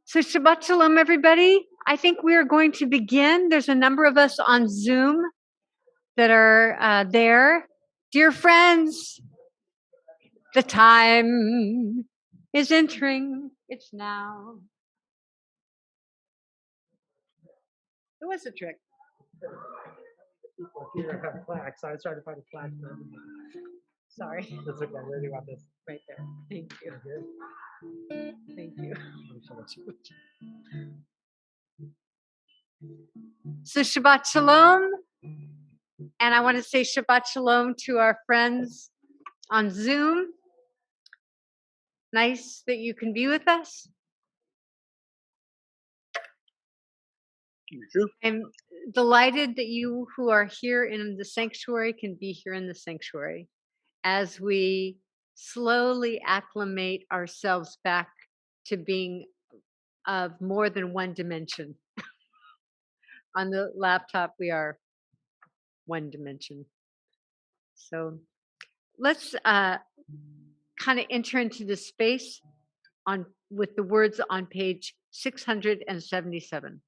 So Shabbat Shalom, everybody. I think we are going to begin. There's a number of us on Zoom that are there. Dear friends, the time is entering. It's now. It was a trick. People here have flags, so I was trying to find a flag for everybody. Sorry. That's okay. Where do you want this? Right there. Thank you. Here? Thank you. I'm so much. So Shabbat Shalom. And I want to say Shabbat Shalom to our friends on Zoom. Nice that you can be with us. I'm delighted that you who are here in the sanctuary can be here in the sanctuary as we slowly acclimate ourselves back to being of more than one dimension. On the laptop, we are one dimension. So let's kind of enter into this space on with the words on page 677.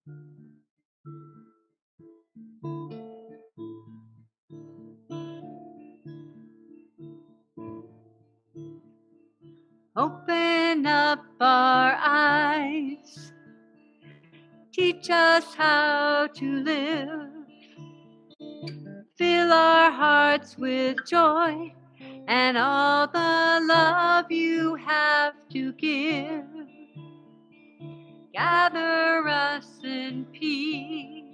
Open up our eyes, teach us how to live, fill our hearts with joy and all the love you have to give. Gather us in peace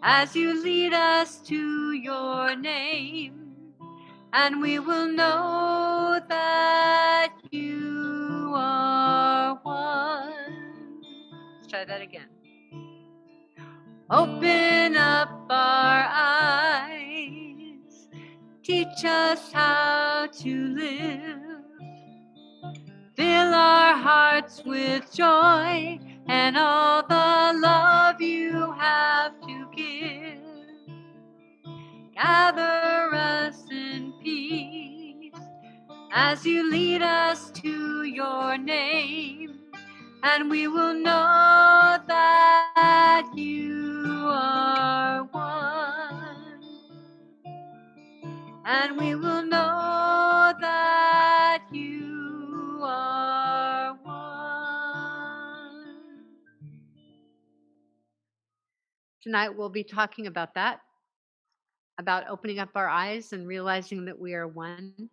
as you lead us to your name, and we will know that you are one. Let's try that again. Open up our eyes, teach us how to live, fill our hearts with joy and all the love you have to give. Gather us in peace as you lead us to your name, and we will know that you are one. And we will know that you are one. Tonight we'll be talking about that, about opening up our eyes and realizing that we are one.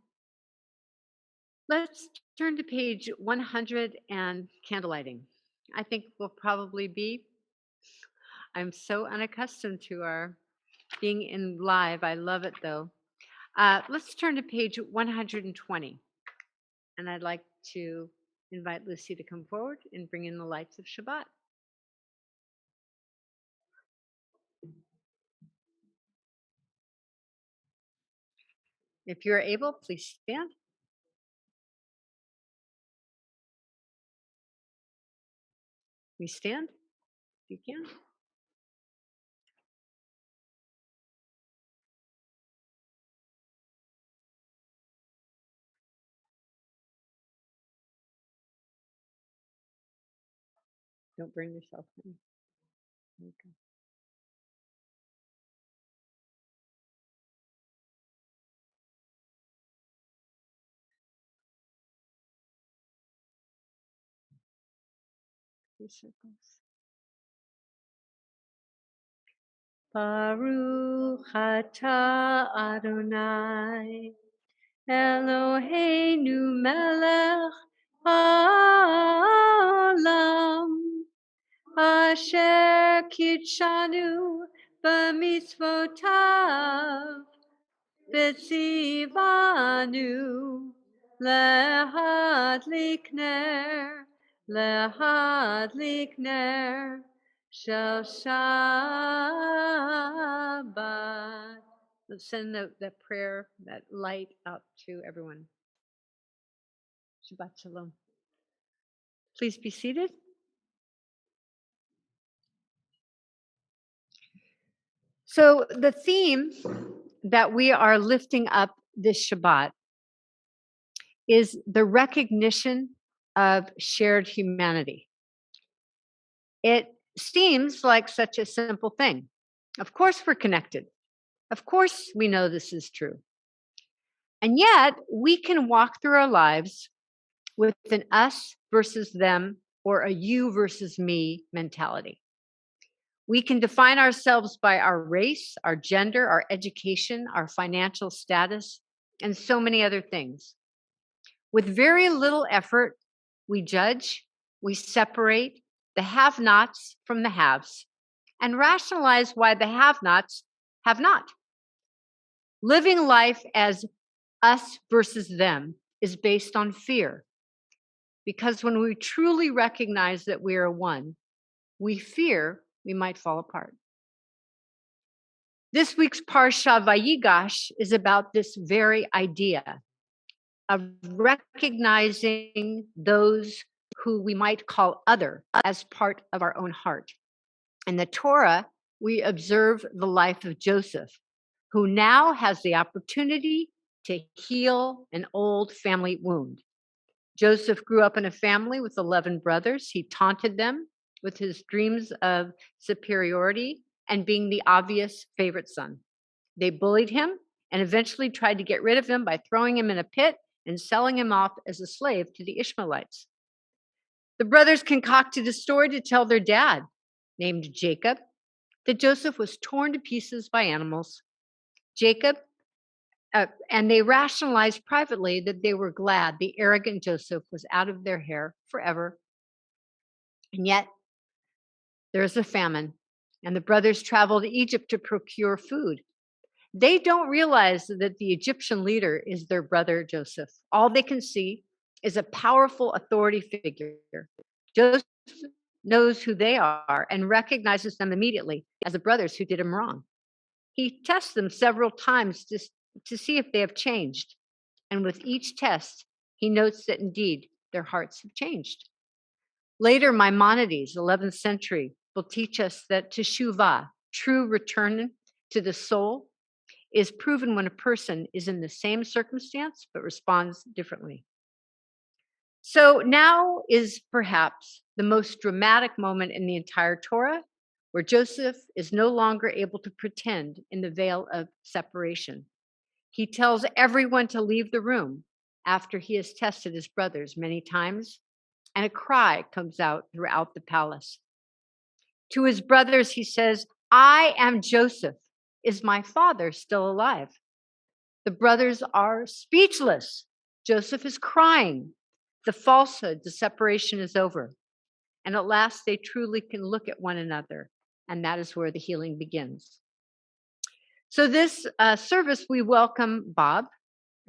Let's turn to page 100 and candlelighting. I think we'll probably be. I'm so unaccustomed to our being in live. I love it though. Let's turn to page 120. And I'd like to invite Lucy to come forward and bring in the lights of Shabbat. If you're able, please stand. We stand, if you can. Don't bring yourself in. There you go. Three circles. Baruch atah Adonai Eloheinu melech haolam asher kitshanu b'mitzvotav v'tzivanu lehadlik ner shel Shabbat. Let's send that prayer, that light up to everyone. Shabbat Shalom. Please be seated. So the theme that we are lifting up this Shabbat is the recognition of shared humanity. It seems like such a simple thing. Of course, we're connected. Of course, we know this is true. And yet, we can walk through our lives with an us versus them or a you versus me mentality. We can define ourselves by our race, our gender, our education, our financial status, and so many other things. With very little effort, we judge, we separate the have nots from the haves and rationalize why the have nots have not. Living life as us versus them is based on fear. Because when we truly recognize that we are one, we fear we might fall apart. This week's Parsha Vayigash is about this very idea of recognizing those who we might call other as part of our own heart. In the Torah, we observe the life of Joseph, who now has the opportunity to heal an old family wound. Joseph grew up in a family with 11 brothers. He taunted them with his dreams of superiority and being the obvious favorite son. They bullied him and eventually tried to get rid of him by throwing him in a pit and selling him off as a slave to the Ishmaelites. The brothers concocted a story to tell their dad, named Jacob, that Joseph was torn to pieces by animals. And they rationalized privately that they were glad the arrogant Joseph was out of their hair forever. And yet, there is a famine, and the brothers travel to Egypt to procure food. They don't realize that the Egyptian leader is their brother Joseph. All they can see is a powerful authority figure. Joseph knows who they are and recognizes them immediately as the brothers who did him wrong. He tests them several times to see if they have changed. And with each test, he notes that indeed their hearts have changed. Later, Maimonides, 11th century, will teach us that teshuvah, true return to the soul, is proven when a person is in the same circumstance but responds differently. So now is perhaps the most dramatic moment in the entire Torah, where Joseph is no longer able to pretend in the veil of separation. He tells everyone to leave the room after he has tested his brothers many times, and a cry comes out throughout the palace. To his brothers, he says, "I am Joseph. Is my father still alive?" The brothers are speechless. Joseph is crying. The falsehood, the separation is over. And at last, they truly can look at one another, and that is where the healing begins. So this service, we welcome Bob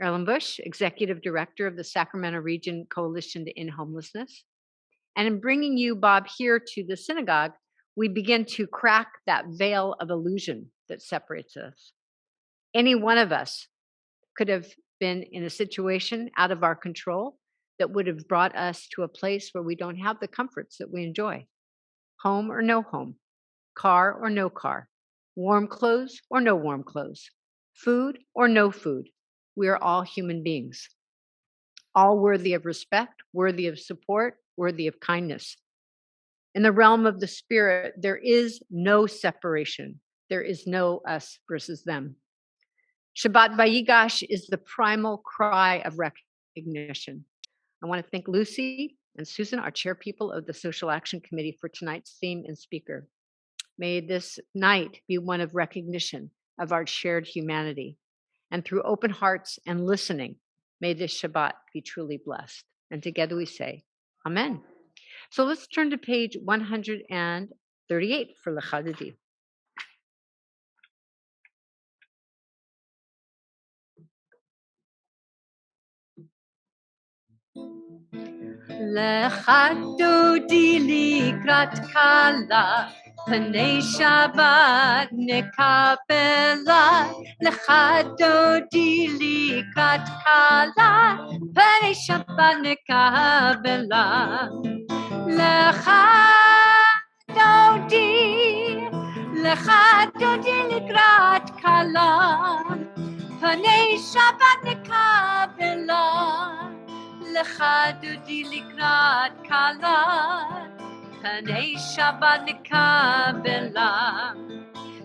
Erlin, Executive Director of the Sacramento Region Coalition to End Homelessness. And in bringing you, Bob, here to the synagogue, we begin to crack that veil of illusion that separates us. Any one of us could have been in a situation out of our control that would have brought us to a place where we don't have the comforts that we enjoy. Home or no home, car or no car, warm clothes or no warm clothes, food or no food. We are all human beings, all worthy of respect, worthy of support, worthy of kindness. In the realm of the spirit, there is no separation. There is no us versus them. Shabbat Vayigash is the primal cry of recognition. I want to thank Lucy and Susan, our chairpeople of the Social Action Committee, for tonight's theme and speaker. May this night be one of recognition of our shared humanity. And through open hearts and listening, may this Shabbat be truly blessed. And together we say, Amen. So let's turn to page 138 for Lechadadi. Lechadodi likrat kala, Panei Shabbat nekabela. Lechadodi likrat kala, Panei Shabbat nekabela. Lechadodi likrat kala, Panei Shabbat nekabela. Lechadodi likrat kala, פני שבת נקבלה,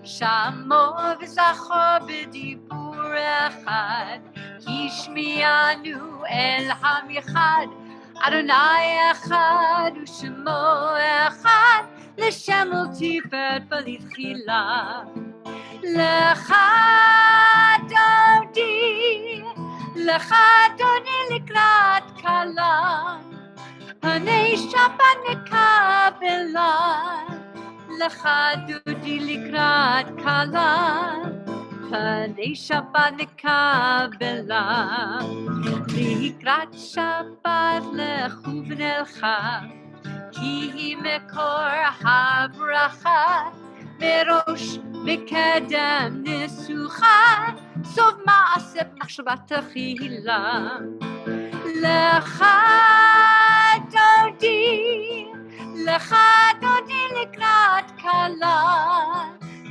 שמו וזכור בדיבור אחד, השמיענו אל עם אחד, אדוני אחד ושמו אחד, לשם ולתפארת ולתחילה. לך דודי, לך דודי לקראת כלה, פני שבת נקבלה, לך דודי לקראת כלה, פני שבת נקבלה. לקראת שבת לכו ונלכה, כי היא מקור הברכה, מראש מקדם ניסוחה, סוף מעשה מחשבת תחילה. לך דודי, לך דודי לקראת כלה,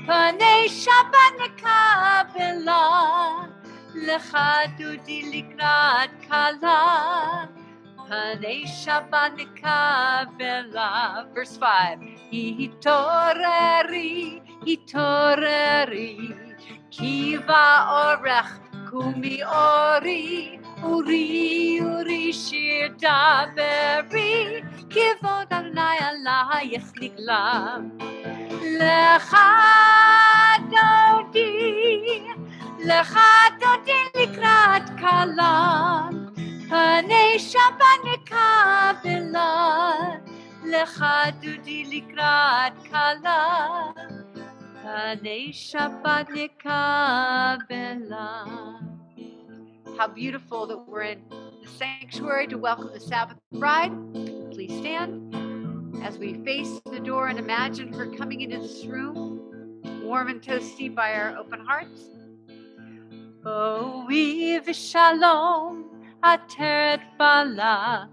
פני שבת נקבלה, לך דודי לקראת כלה, פני שבת נקבלה. Verse 5. התעוררי, התעוררי, כי באורך קומי אורי, אורי, אורי שיר דברי, כבוד אדוני עלייך נגלה. לך דודי, לך דודי לקראת כלה, פני שבת נקבלה, לך דודי לקראת כלה, פני שבת נקבלה. How beautiful that we're in the sanctuary to welcome the Sabbath bride. Please stand as we face the door and imagine her coming into this room, warm and toasty by our open hearts. בואי ושלום עטרת בלה,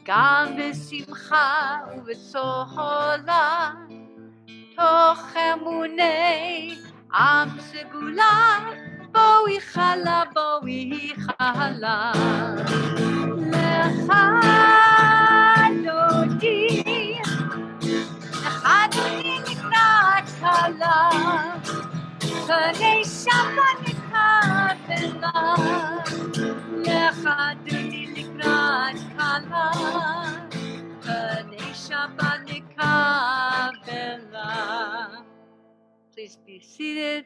גם בשמחה ובסהולה, תוך אמוני עם סגולה, בואי חלה, בואי חלה. לך דודי, לך דודי לקראת כלה, פני שבת נקבלה, לך דודי לקראת כלה, פני שבת נקבלה. Please be seated.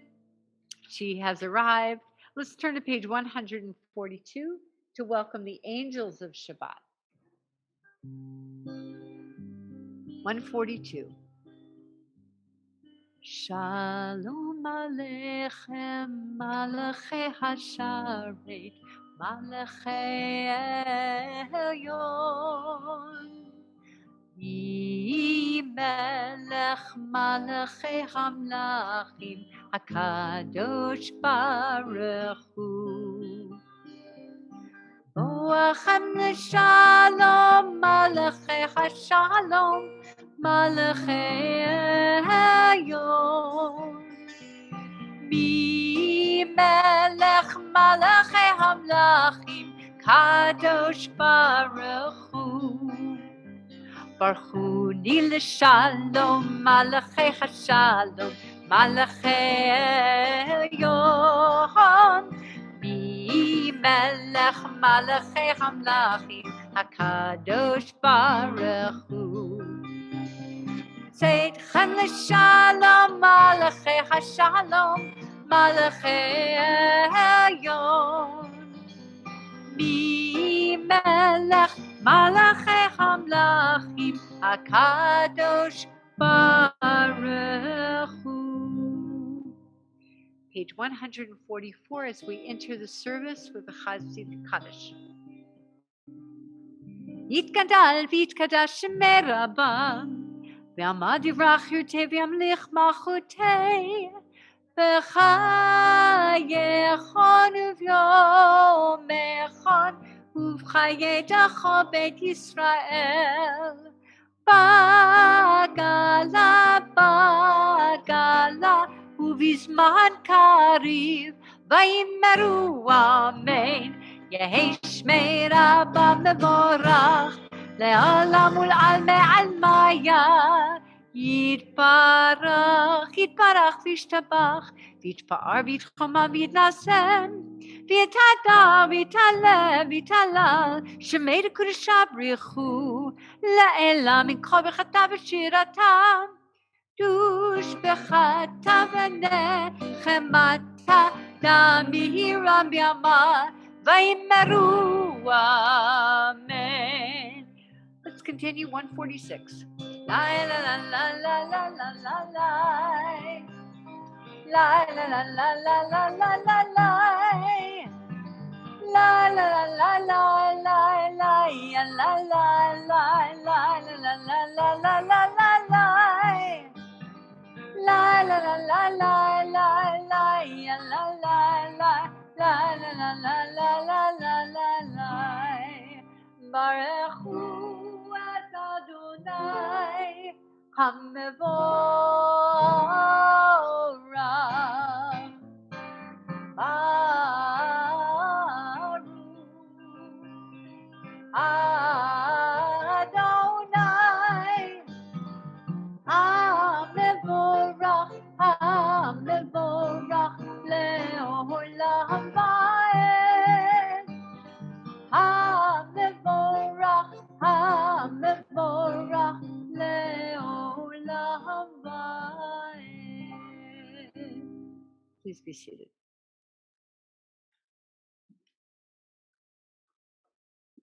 She has arrived. Let's turn to page 142 to welcome the angels of Shabbat. 142. Shalom Aleichem, Malachei Hasharet, Malachei Elyon. Melech Malachei Hamlachim, HaKadosh Baruch Hu. Boachem l'shalom, Malachei Hashalom, Malachei Elyon. Melech Malachei Hamlachim, Kadosh Baruch Hu. Baruchuni l'shalom, Malachei Hashalom, Malachei Elyon. Melech Malachei Hamlachim, HaKadosh Baruch Hu. Tzedchem l'shalom, Malachei Hashalom, Malachei Elyon. Melech Malachei Hamlachim, HaKadosh Baruch Hu. Page 144 as we enter the service with the Chazit Kaddish. Yitgadal v'yitkadosh shemei Rabba, v'amad yivrach yirteh v'yamlich malchuteh, v'chayechon uvyomechon, uv'chayedecho bet Yisrael. Bagala, bagala, ובזמן קריב, ויאמרו אמן, יהי שמי רבא מבורך, לעולם ולעלמי עלמיה, יתברך, יתברך וישתבח, ויתפאר ויתחומם ויתנשם, ויתהדר ויתעלה ויתהלל, שמי לקודשה בריחו, לעילה מכל ברכתה ושירתם, דוש בחטא ונחמתה, דם מהירה בימה, ויאמרו amen. Let's continue 146. La la la la la la la la la. La la la la la la la la la. La la la la la la la la la la la la la la la la la la. La la la la la la la la la la la la la la la la la la. Baruchu et Adonai HaMevorach. Baruch Adonai HaMevorach, HaMevorach le'olam va'ed. HaMevorach, HaMevorach le'olam va'ed. Please be seated.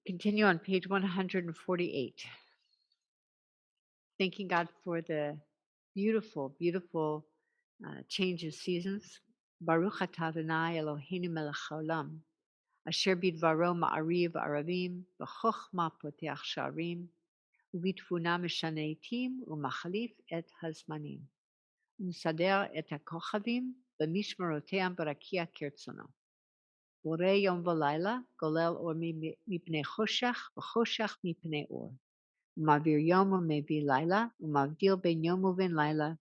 Continue on page 148. Thanking God for the beautiful, beautiful change of seasons. Baruch atah Adonai Eloheinu melech haolam, asher bidvaro ma'ariv aravim, v'chochma poteach sha'arim, u'bitvuna meshane etim, u'machalif et hazmanim, u'msader et hakochavim, v'mishmaroteam barakia kirtzono. Borei yom v'layla, golel or mipnei choshech, v'choshech mipnei or. Ma'avir yom u'mevir laila, u'mavdil ben yom u'ben laila,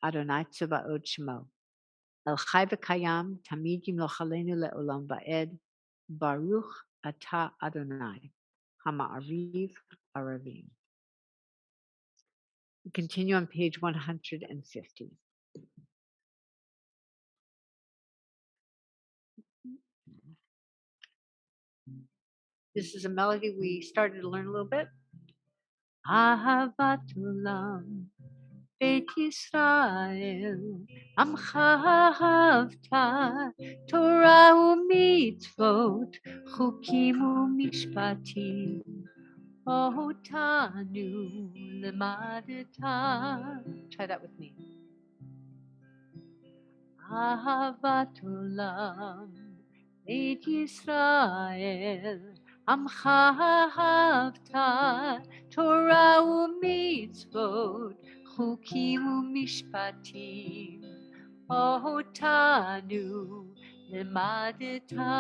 Adonai Tzevaot Shemo. El chai v'kayam, tamid yimloch aleinu le'olam va'ed, Baruch atah Adonai, Hama'ariv Aravim. We continue on page 150. This is a melody we started to learn a little bit. Ahavat olam, Beit Yisrael, Amcha ahavta, Torah u'mitzvot, Chukim u'mishpatim, Otanu lemadeta. Try that with me. Ahavat olam, Beit Yisrael, Amcha ahavta, Torah u'mitzvot, Chukim u'mishpatim, Otanu lemadeta.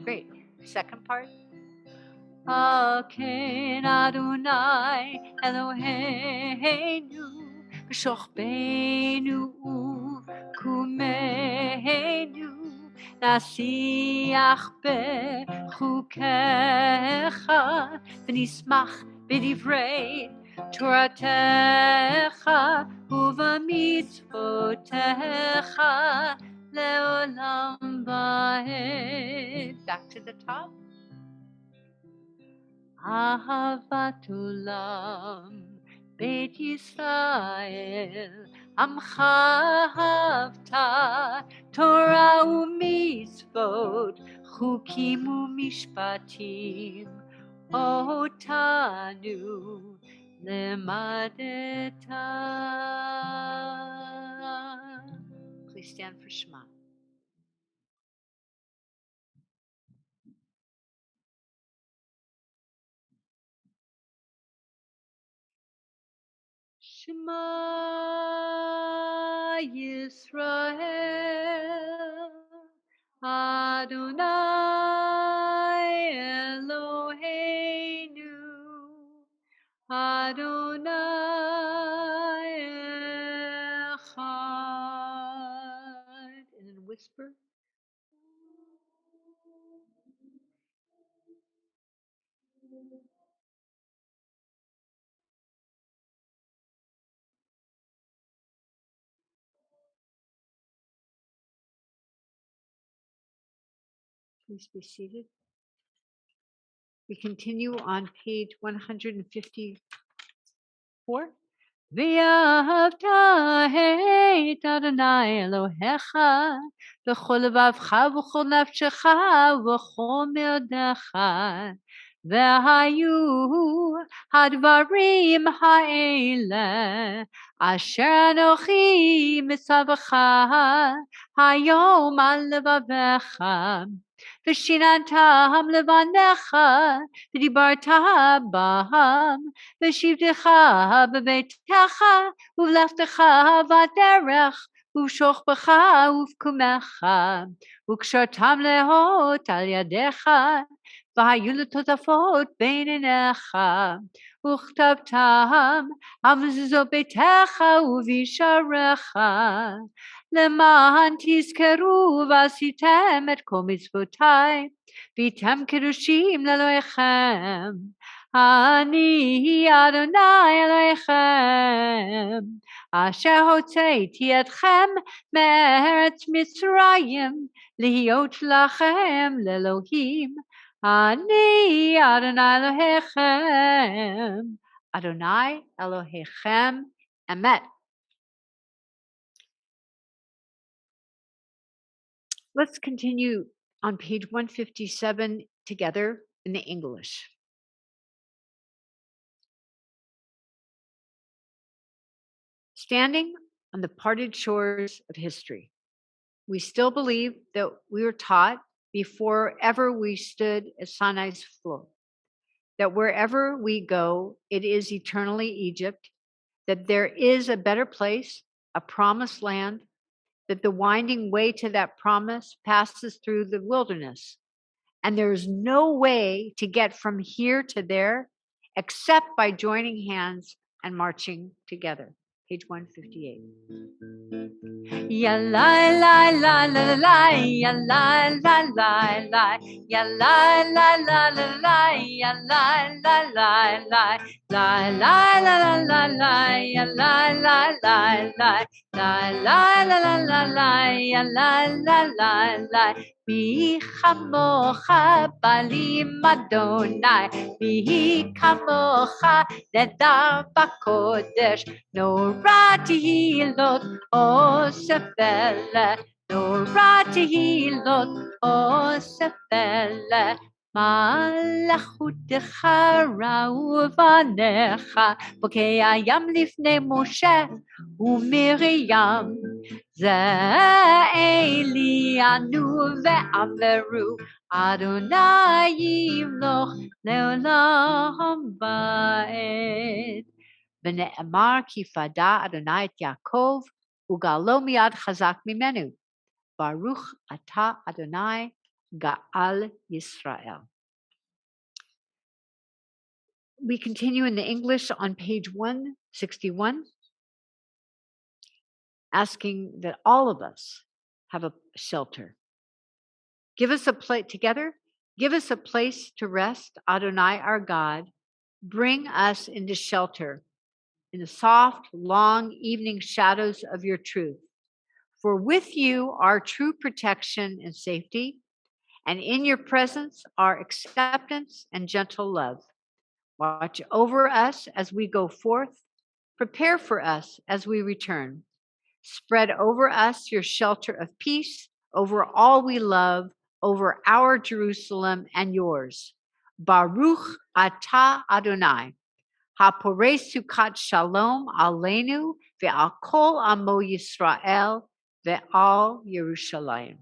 Great. Second part. Aken Adonai Eloheinu b'shochbeinu u'kumeinu nasiach bechukecha v'nismach b'divrei Toratecha u'v'mitzvotecha le'olam va'ed. Back to the top. Ahavat olam, Beit Yisrael, Amcha ahavta, Torah u'mitzvot, Chukim u'mishpatim, Otanu lemadeta. Please stand for Shema. Shema Yisrael, Adonai Eloheinu, Adonai Echad. And then whisper. Please be seated. We continue on page 154. ואהבת את אדוני אלוהיך בכל לבבך ובכל נפשך ובכל מאודך. והיו הדברים האלה אשר אנוכי מצווך היום על לבביך, ושיננתם לבניך ודיברת בהם, ושבתך בביתך ובלכתך בדרך ובשוכבך ובקומך, וקשרתם להות על ידיך, והיו לטוטפות בין עיניך, וכתבתם על מזוזות ביתך ובשעריך, למען תזכרו ועשיתם את כל מצוותיי, והייתם קדושים לאלוהיכם. אני אדוני אלוהיכם, אשר הוצאתי אתכם מארץ מצרים, להיות לכם לאלוהים. אני אדוני אלוהיכם, אדוני אלוהיכם אמת. Let's continue on page 157 together in the English. Standing on the parted shores of history, we still believe that we were taught before ever we stood at Sinai's floor, that wherever we go, it is eternally Egypt, that there is a better place, a promised land, that the winding way to that promise passes through the wilderness, and there is no way to get from here to there except by joining hands and marching together. Page 158. Ya la la la la la, ya la la la la, ya la la la la la, ya la la la la, la la la la la, ya la la la la, la la la la la, ya la la la la. Bi chamocha balim Adonai, bi kamocha nedar bakodesh, nora tehilot osefele, nora tehilot osefele. מלאכותך ראובניך, בוקי הים לפני משה ומרים, זה אלינו ואמרו, אדוני ימלוך לעולם ועד. ונאמר כי פדה אדוני את יעקב, וגאלו מיד חזק ממנו. ברוך אתה אדוני Ga'al Yisrael. We continue in the English on page 161, asking that all of us have a shelter. Give us a place together. Give us a place to rest, Adonai our God. Bring us into shelter in the soft, long evening shadows of your truth. For with you are true protection and safety, and in your presence are acceptance and gentle love. Watch over us as we go forth. Prepare for us as we return. Spread over us your shelter of peace, over all we love, over our Jerusalem and yours. Baruch atah Adonai, hapores sukat shalom aleinu ve'al kol amo Yisrael ve'al Yerushalayim.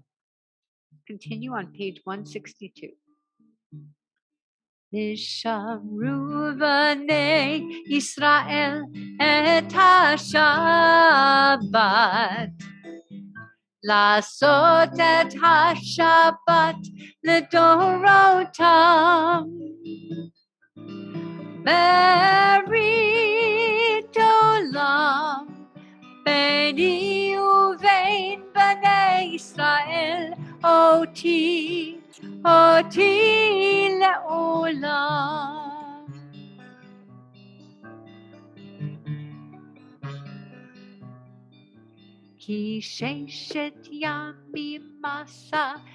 Continue on page 162. Nisharu b'nei Yisrael et ha-Shabbat, לעשות את השבת לדורותם. ברית עולם ביני ובין בני ישראל, אותי לעולם. כי ששת ימים מסע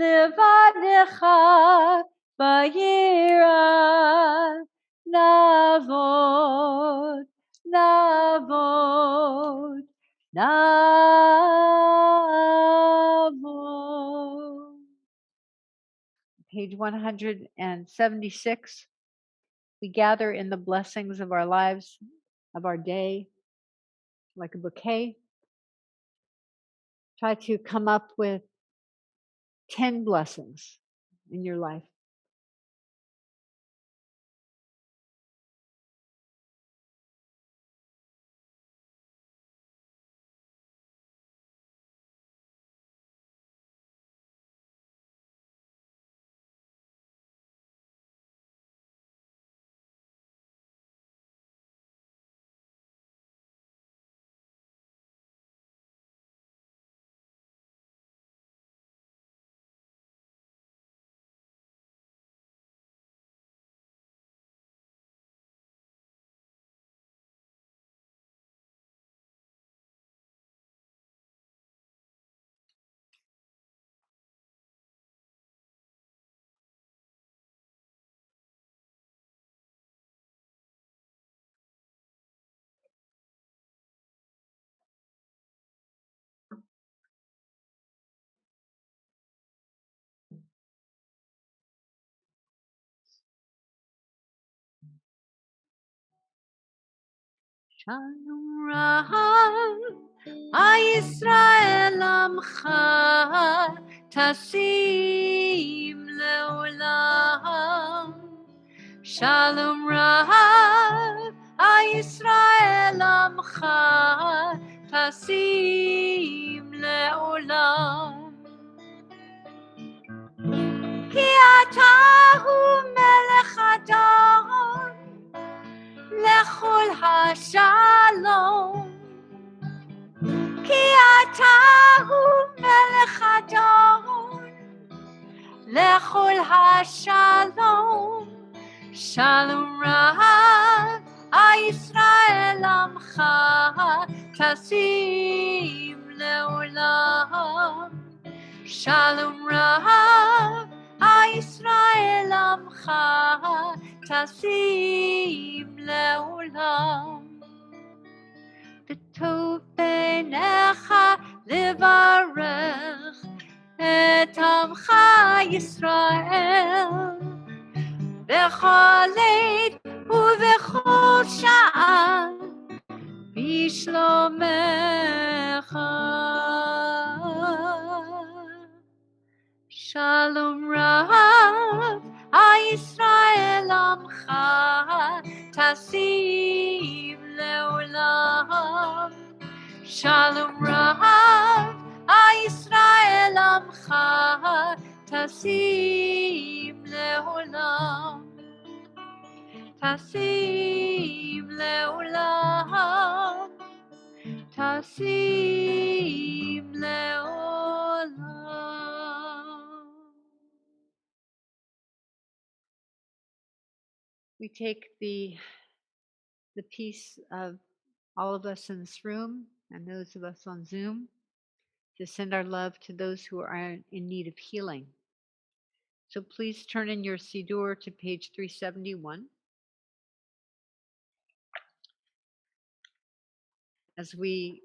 levanecha vayira navod, navod, navod. Page 176. We gather in the blessings of our lives, of our day, like a bouquet. Try to come up with 10 blessings in your life. Shalom Rav, Yisrael Amcha, Tasim Leolam. Shalom Rav, Yisrael Amcha, Tasim Leolam. Ki atahu melech adon, lechol hashalom. Ki atahu melech adon, lechol hashalom. Shalom Rav, Yisrael Amcha, Tasim Leolam. Shalom Rav, Yisrael Amcha, Tasim Leolam. B'tov beinecha levarech et Amcha Yisrael. B'chol עת ובכל שעה בשלומך. Shalom Rav, Yisrael Amcha, Tasim Leolam. Shalom Rav, Yisrael Amcha, Tasim Leolam. Tasim Leolam. Tasim Leolam. We take the peace of all of us in this room and those of us on Zoom to send our love to those who are in need of healing. So please turn in your Siddur to page 371 as we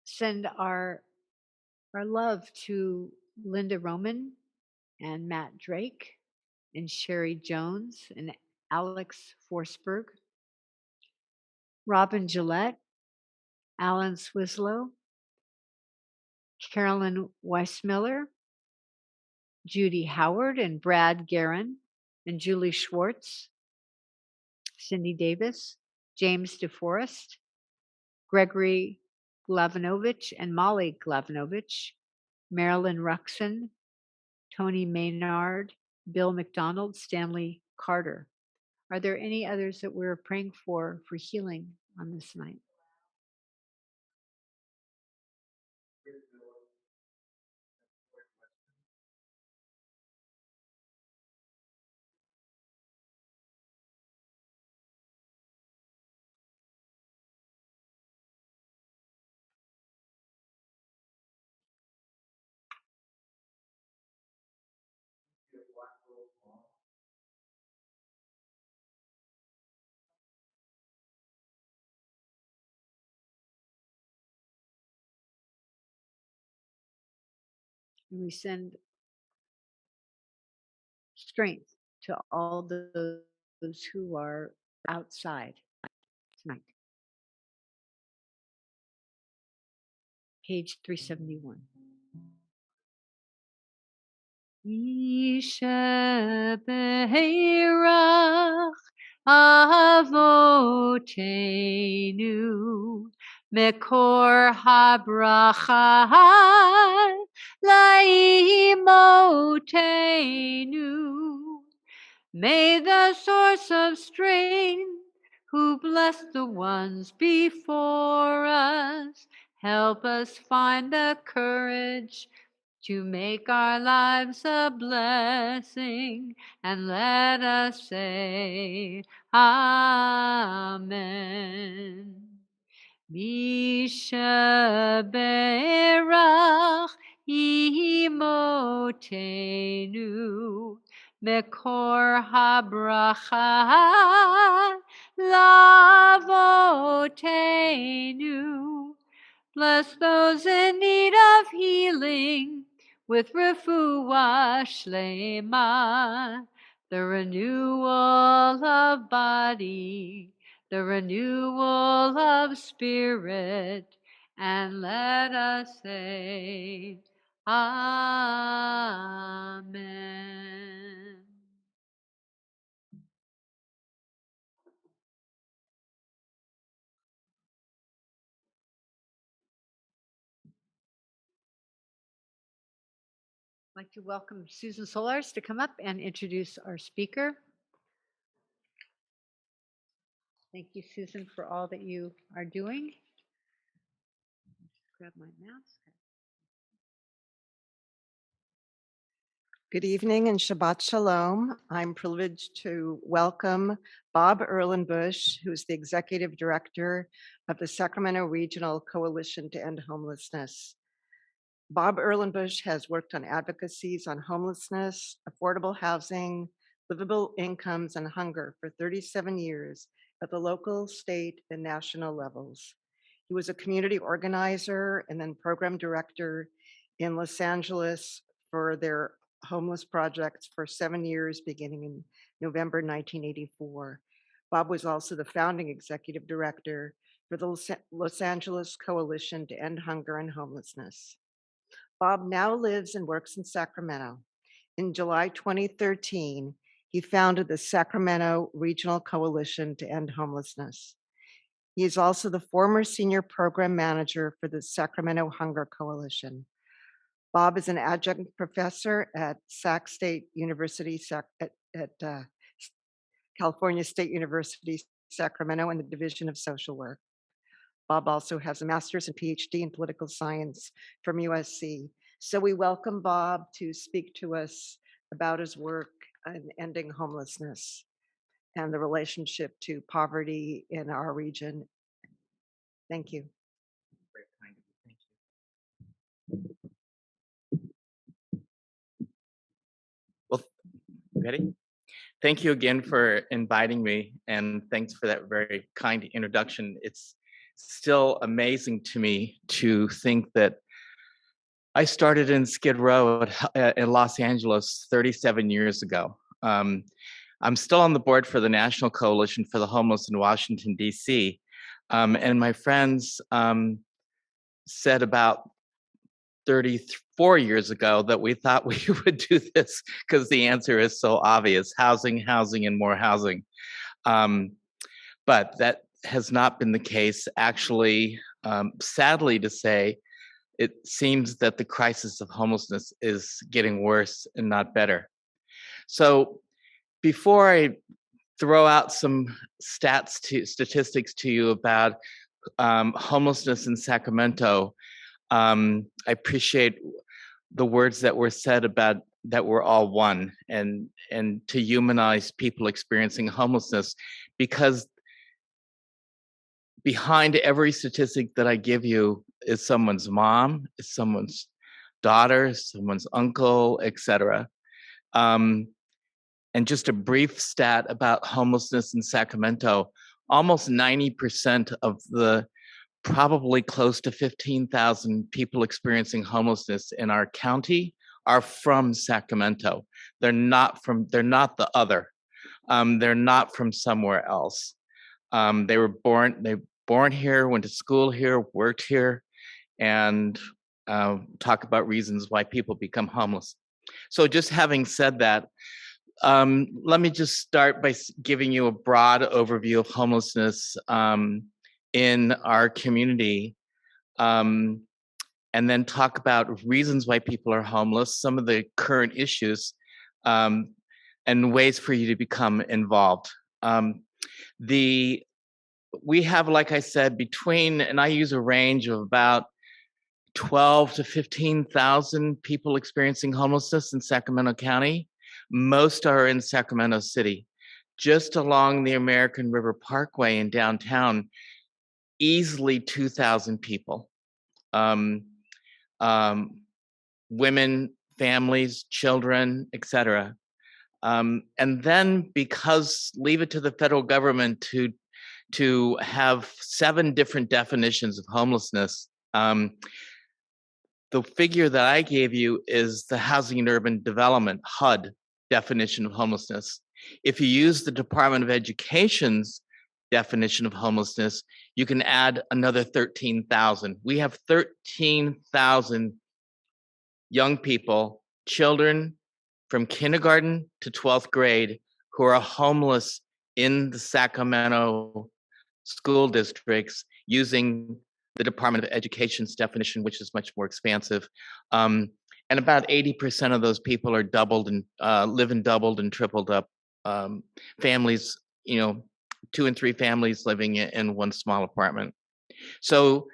send our love to Linda Roman and Matt Drake and Sherry Jones and Alex Forsberg, Robin Gillette, Alan Swislow, Carolyn Weissmiller, Judy Howard and Brad Guerin and Julie Schwartz, Cindy Davis, James DeForest, Gregory Glavinovich and Molly Glavinovich, Marilyn Ruxon, Tony Maynard, Bill McDonald, Stanley Carter. Are there any others that we're praying for healing on this night? And we send strength to all those who are outside tonight. Page 371. Yishebeirach avotenu mekor habracha laimotenu. May the source of strength, who blessed the ones before us, help us find the courage to make our lives a blessing, and let us say, Amen. Mishaberach imotenu mekor habracha lavotenu. Bless those in need of healing with refuah shlema, the renewal of body, the renewal of spirit, and let us say, Amen. I'd like to welcome Susan Solars to come up and introduce our speaker. Thank you, Susan, for all that you are doing. Grab my mask. Good evening and Shabbat Shalom. I'm privileged to welcome Bob Erlin, who's the Executive Director of the Sacramento Regional Coalition to End Homelessness. Bob Erlin has worked on advocacies on homelessness, affordable housing, livable incomes, and hunger for 37 years at the local, state, and national levels. He was a community organizer and then program director in Los Angeles for their homeless projects for 7 years, beginning in November 1984. Bob was also the founding executive director for the Los Angeles Coalition to End Hunger and Homelessness. Bob now lives and works in Sacramento. In July 2013, he founded the Sacramento Regional Coalition to End Homelessness. He is also the former senior program manager for the Sacramento Hunger Coalition. Bob is an adjunct professor at Sac State University, California State University, Sacramento, in the Division of Social Work. Bob also has a master's and PhD in political science from USC. So we welcome Bob to speak to us about his work in ending homelessness and the relationship to poverty in our region. Thank you. Well, ready? Thank you again for inviting me, and thanks for that very kind introduction. It's still amazing to me to think that I started in Skid Row in Los Angeles 37 years ago. I'm still on the board for the National Coalition for the Homeless in Washington, D.C., and my friends said about 34 years ago that we thought we would do this because the answer is so obvious: housing, housing, and more housing. But that has not been the case. Actually, sadly to say, it seems that the crisis of homelessness is getting worse and not better. So before I throw out some statistics to you about homelessness in Sacramento, I appreciate the words that were said about that we're all one, and to humanize people experiencing homelessness, because behind every statistic that I give you is someone's mom, is someone's daughter, someone's uncle, etc. And just a brief stat about homelessness in Sacramento: almost 90% of the probably close to 15,000 people experiencing homelessness in our county are from Sacramento. They're not the other. They're not from somewhere else. They were born here, went to school here, worked here, and talk about reasons why people become homeless. So just having said that, let me just start by giving you a broad overview of homelessness in our community, and then talk about reasons why people are homeless, some of the current issues, and ways for you to become involved. We have, like I said, and I use a range of about 12 to 15,000 people experiencing homelessness in Sacramento County. Most are in Sacramento City. Just along the American River Parkway in downtown, easily 2,000 people. Women, families, children, etc. And then leave it to the federal government to have 7 different definitions of homelessness. The figure that I gave you is the Housing and Urban Development, HUD, definition of homelessness. If you use the Department of Education's definition of homelessness, you can add another 13,000. We have 13,000 young people, children from kindergarten to 12th grade who are homeless in the Sacramento school districts using the Department of Education's definition, which is much more expansive. And about 80% of those people are live in doubled and tripled up families, 2 and 3 families living in one small apartment. So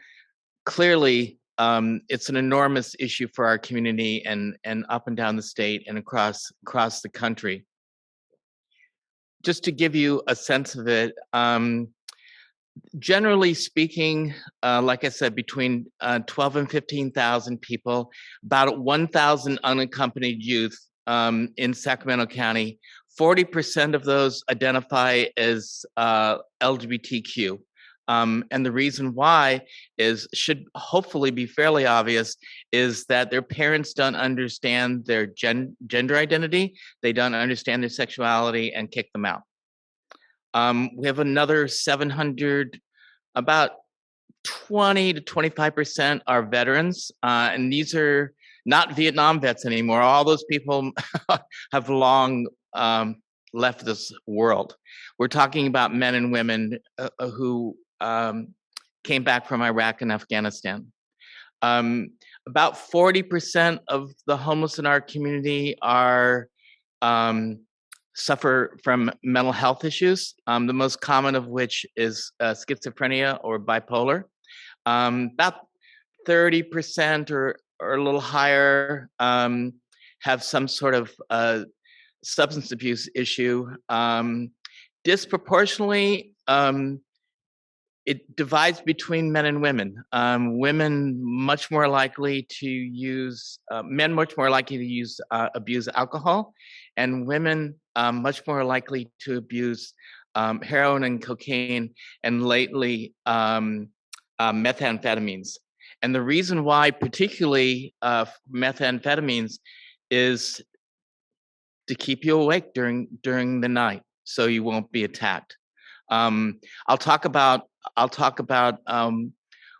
clearly, it's an enormous issue for our community and up and down the state and across the country. Just to give you a sense of it, generally speaking, like I said, between 12 and 15,000 people, about 1,000 unaccompanied youth in Sacramento County. 40% of those identify as LGBTQ. And the reason why should hopefully be fairly obvious, is that their parents don't understand their gender identity, they don't understand their sexuality, and kick them out. We have another 700, about 20 to 25% are veterans, and these are not Vietnam vets anymore. All those people have long left this world. We're talking about men and women who came back from Iraq and Afghanistan. About 40% of the homeless in our community suffer from mental health issues, the most common of which is schizophrenia or bipolar. About 30% or a little higher have some sort of substance abuse issue. Disproportionately, it divides between men and women. Men much more likely to use abuse alcohol, and women much more likely to abuse heroin and cocaine, and lately methamphetamines. And the reason why, particularly methamphetamines, is to keep you awake during the night, so you won't be attacked. I'll talk about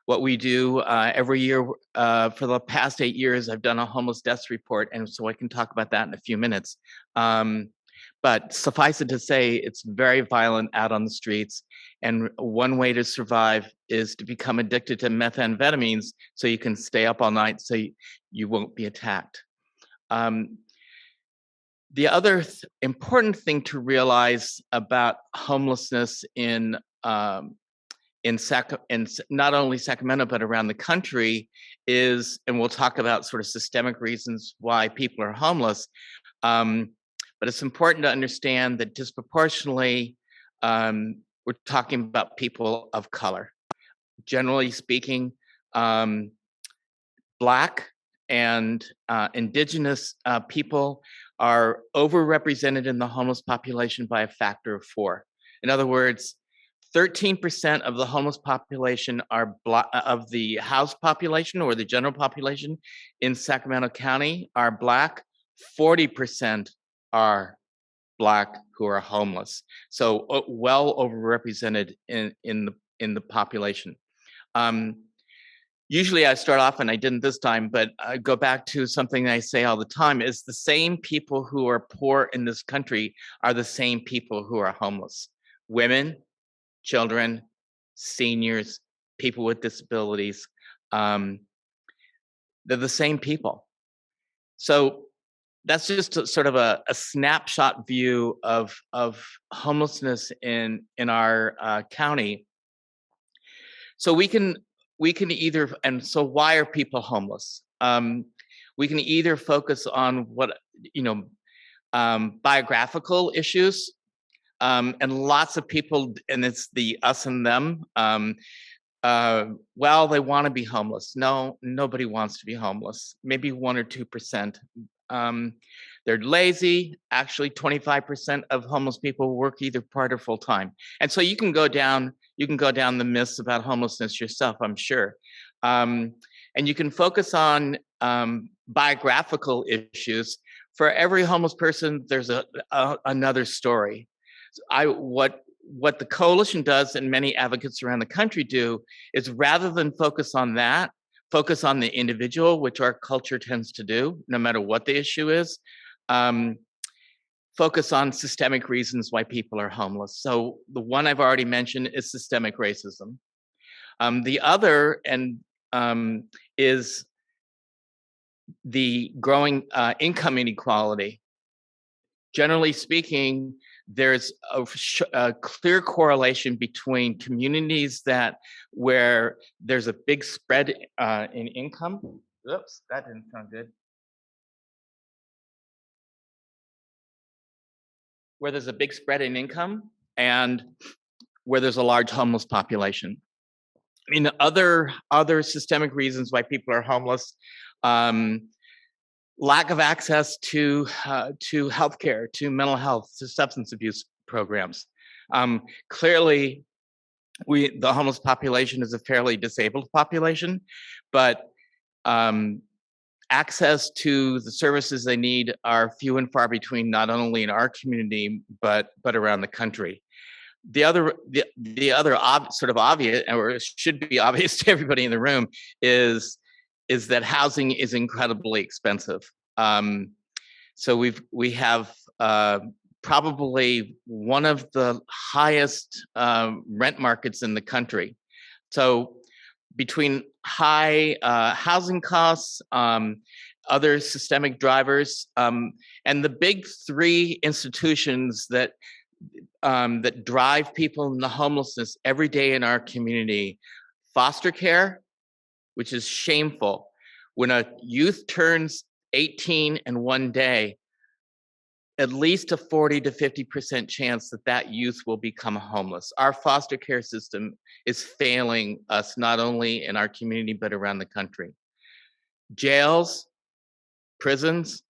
what we do every year. For the past 8 years, I've done a homeless deaths report, and so I can talk about that in a few minutes. But suffice it to say, it's very violent out on the streets, and one way to survive is to become addicted to methamphetamines so you can stay up all night so you won't be attacked. The other important thing to realize about homelessness in not only Sacramento, but around the country is, and we'll talk about sort of systemic reasons why people are homeless, but it's important to understand that disproportionately, we're talking about people of color. Generally speaking, Black and Indigenous people are overrepresented in the homeless population by a factor of 4. In other words, 13% of the homeless population are of the house population or the general population in Sacramento County are Black. 40% are Black who are homeless. So well overrepresented in the population. Usually I start off, and I didn't this time, but I go back to something I say all the time, is the same people who are poor in this country are the same people who are homeless. Women, children, seniors, people with disabilities, they're the same people. So that's just sort of a snapshot view of homelessness in our county. So we can either, and so why are people homeless? We can either focus on what, biographical issues, and lots of people, and it's the us and them. Well, they want to be homeless. No, nobody wants to be homeless. Maybe 1 or 2%. They're lazy. Actually, 25% of homeless people work either part or full time. And so you can go down the myths about homelessness yourself, I'm sure. And you can focus on biographical issues. For every homeless person, there's another story. What the coalition does, and many advocates around the country do, is rather than focus on that, focus on the individual, which our culture tends to do, no matter what the issue is. Focus on systemic reasons why people are homeless. So the one I've already mentioned is systemic racism. The other is the growing income inequality. Generally speaking, there's a clear correlation between communities where there's a big spread in income. Oops, that didn't sound good. Where there's a big spread in income and where there's a large homeless population. I mean, other systemic reasons why people are homeless. Lack of access to healthcare, to mental health, to substance abuse programs. Clearly, the homeless population is a fairly disabled population, but access to the services they need are few and far between, not only in our community but around the country. The other sort of obvious, or should be obvious to everybody in the room, is that housing is incredibly expensive. So we have probably one of the highest rent markets in the country. So between high housing costs, other systemic drivers, and the big three institutions that drive people into homelessness every day in our community: foster care, which is shameful. When a youth turns 18 in one day, at least a 40 to 50% chance that youth will become homeless. Our foster care system is failing us, not only in our community, but around the country. Jails, prisons,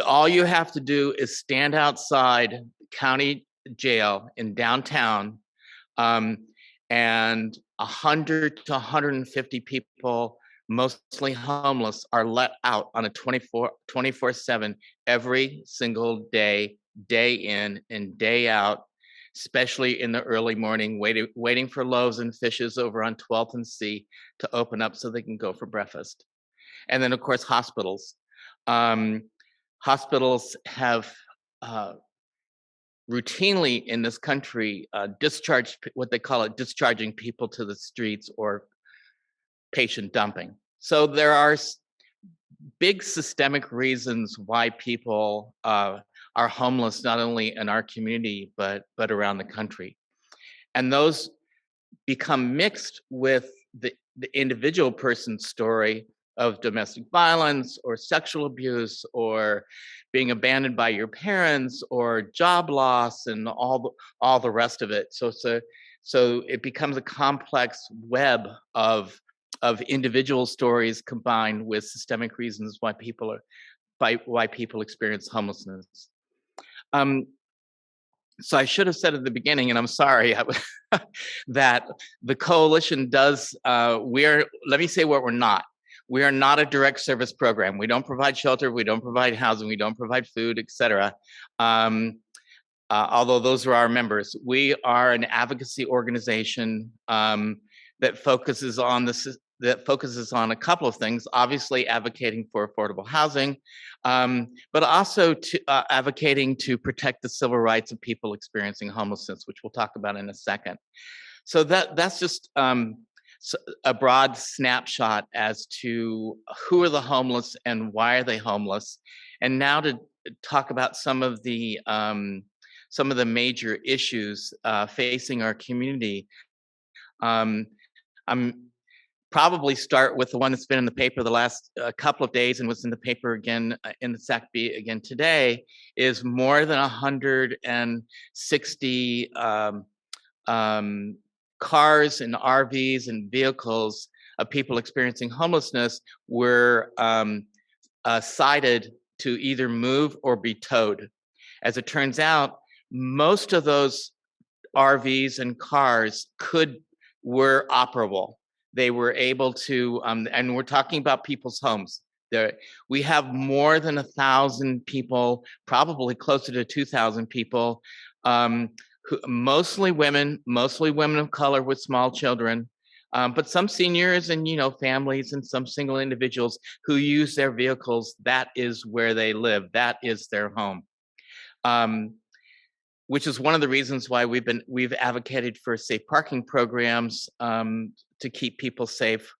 all you have to do is stand outside county jail in downtown, and 100 to 150 people, mostly homeless, are let out on a 24/7 every single day, day in and day out, especially in the early morning, waiting for loaves and fishes over on 12th and C to open up so they can go for breakfast. And then, of course, hospitals. Hospitals have routinely in this country discharged, what they call it, discharging people to the streets, or patient dumping. So there are big systemic reasons why people are homeless, not only in our community, but around the country. And those become mixed with the individual person's story of domestic violence or sexual abuse or being abandoned by your parents or job loss and all the rest of it. So it becomes a complex web of individual stories combined with systemic reasons why people experience homelessness. So I should have said at the beginning, and I'm sorry, that the coalition does, let me say what we're not. We are not a direct service program. We don't provide shelter, we don't provide housing, we don't provide food, etc. Although those are our members. We are an advocacy organization that focuses on a couple of things, obviously advocating for affordable housing, but also advocating to protect the civil rights of people experiencing homelessness, which we'll talk about in a second. So that's just a broad snapshot as to who are the homeless and why are they homeless. And now to talk about some of the major issues facing our community. I'm probably start with the one that's been in the paper the last couple of days and was in the paper again in the SACB again today, is more than 160 cars and RVs and vehicles of people experiencing homelessness were cited to either move or be towed. As it turns out, most of those RVs and cars were operable. They were able to, and we're talking about people's homes. We have more than 1,000 people, probably closer to 2,000 people, mostly women of color with small children, but some seniors and families and some single individuals who use their vehicles. That is where they live. That is their home. Which is one of the reasons why we've advocated for safe parking programs to keep people safe,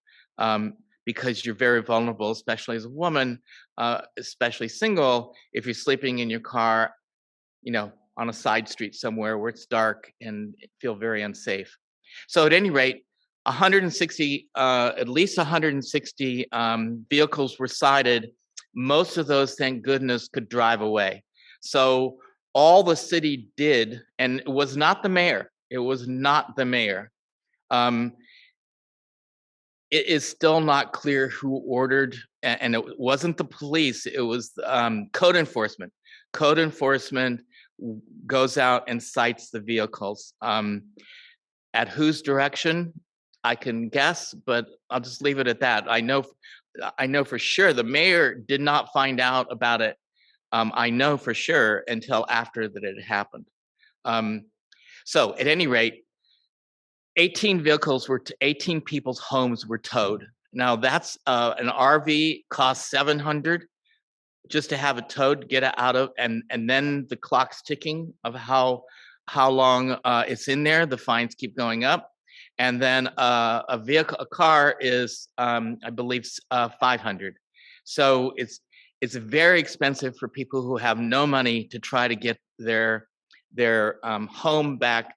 because you're very vulnerable, especially as a woman, especially single, if you're sleeping in your car, on a side street somewhere where it's dark and feel very unsafe. So at any rate, at least 160 vehicles were cited. Most of those, thank goodness, could drive away. So all the city did, and it was not the mayor. It was not the mayor. It is still not clear who ordered, and it wasn't the police. It was code enforcement. Code enforcement goes out and cites the vehicles. At whose direction, I can guess, but I'll just leave it at that. I know for sure the mayor did not find out about it. I know for sure until after that it happened. So at any rate, 18 people's homes were towed. Now that's an RV costs $700 just to have it towed, get it out of, and then the clock's ticking of how long it's in there. The fines keep going up, and then a car is I believe $500. So it's very expensive for people who have no money to try to get their home back.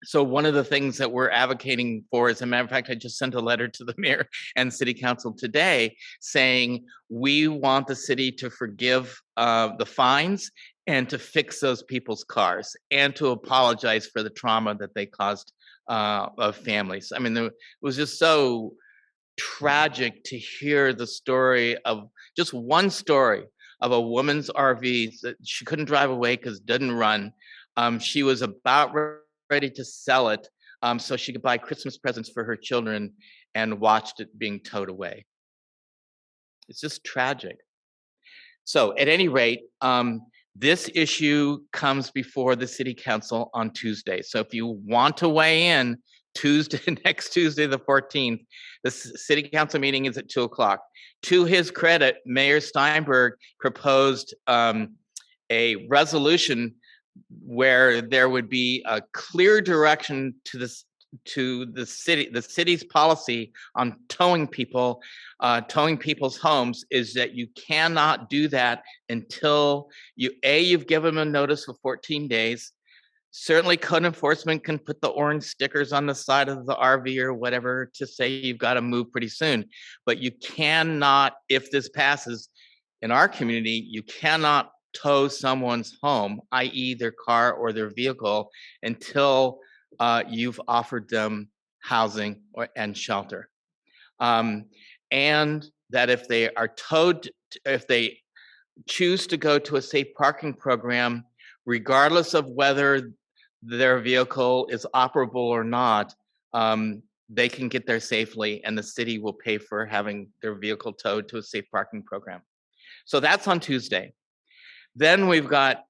So one of the things that we're advocating for, as a matter of fact, I just sent a letter to the mayor and city council today saying we want the city to forgive the fines and to fix those people's cars and to apologize for the trauma that they caused of families. I mean, it was just so tragic to hear the story of just one story of a woman's RV that she couldn't drive away because it didn't run. She was about ready to sell it so she could buy Christmas presents for her children, and watched it being towed away. It's just tragic. So at any rate, this issue comes before the city council on Tuesday. So if you want to weigh in, next Tuesday, the 14th, the city council meeting is at 2:00. To his credit, Mayor Steinberg proposed a resolution where there would be a clear direction to the city's policy on towing people's homes is that you cannot do that until you've given them a notice for 14 days. Certainly code enforcement can put the orange stickers on the side of the RV or whatever to say you've got to move pretty soon, but you cannot, if this passes in our community, you cannot tow someone's home, i.e. their car or their vehicle, until you've offered them housing and shelter. And that if they are towed, if they choose to go to a safe parking program, regardless of whether their vehicle is operable or not, they can get there safely, and the city will pay for having their vehicle towed to a safe parking program. So that's on Tuesday. Then we've got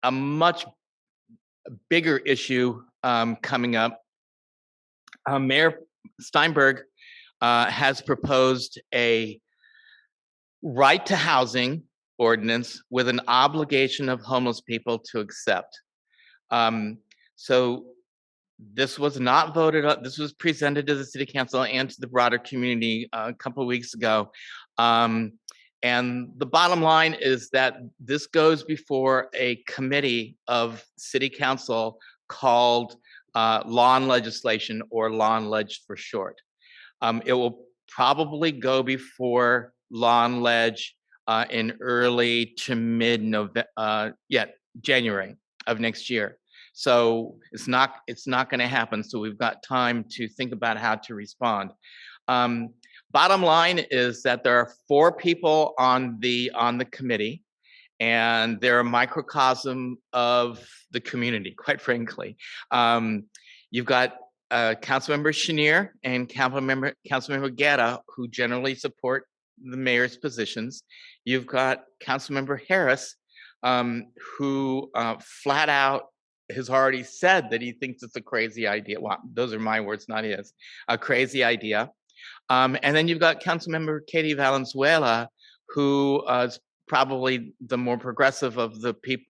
a much bigger issue coming up. Mayor Steinberg has proposed a right to housing ordinance with an obligation of homeless people to accept. So this was not voted on. This was presented to the city council and to the broader community a couple of weeks ago. And the bottom line is that this goes before a committee of city council called Law and Legislation, or Law and Leg for short. It will probably go before Law and Leg in early to mid-November, January of next year. So it's not going to happen. So we've got time to think about how to respond. Bottom line is that there are 4 people on the committee, and they're a microcosm of the community, quite frankly. You've got Councilmember Chenier and Councilmember Guerra, who generally support the mayor's positions. You've got Councilmember Harris, who flat out has already said that he thinks it's a crazy idea. Well, those are my words, not his. A crazy idea. And then you've got Councilmember Katie Valenzuela, who is probably the more progressive of the people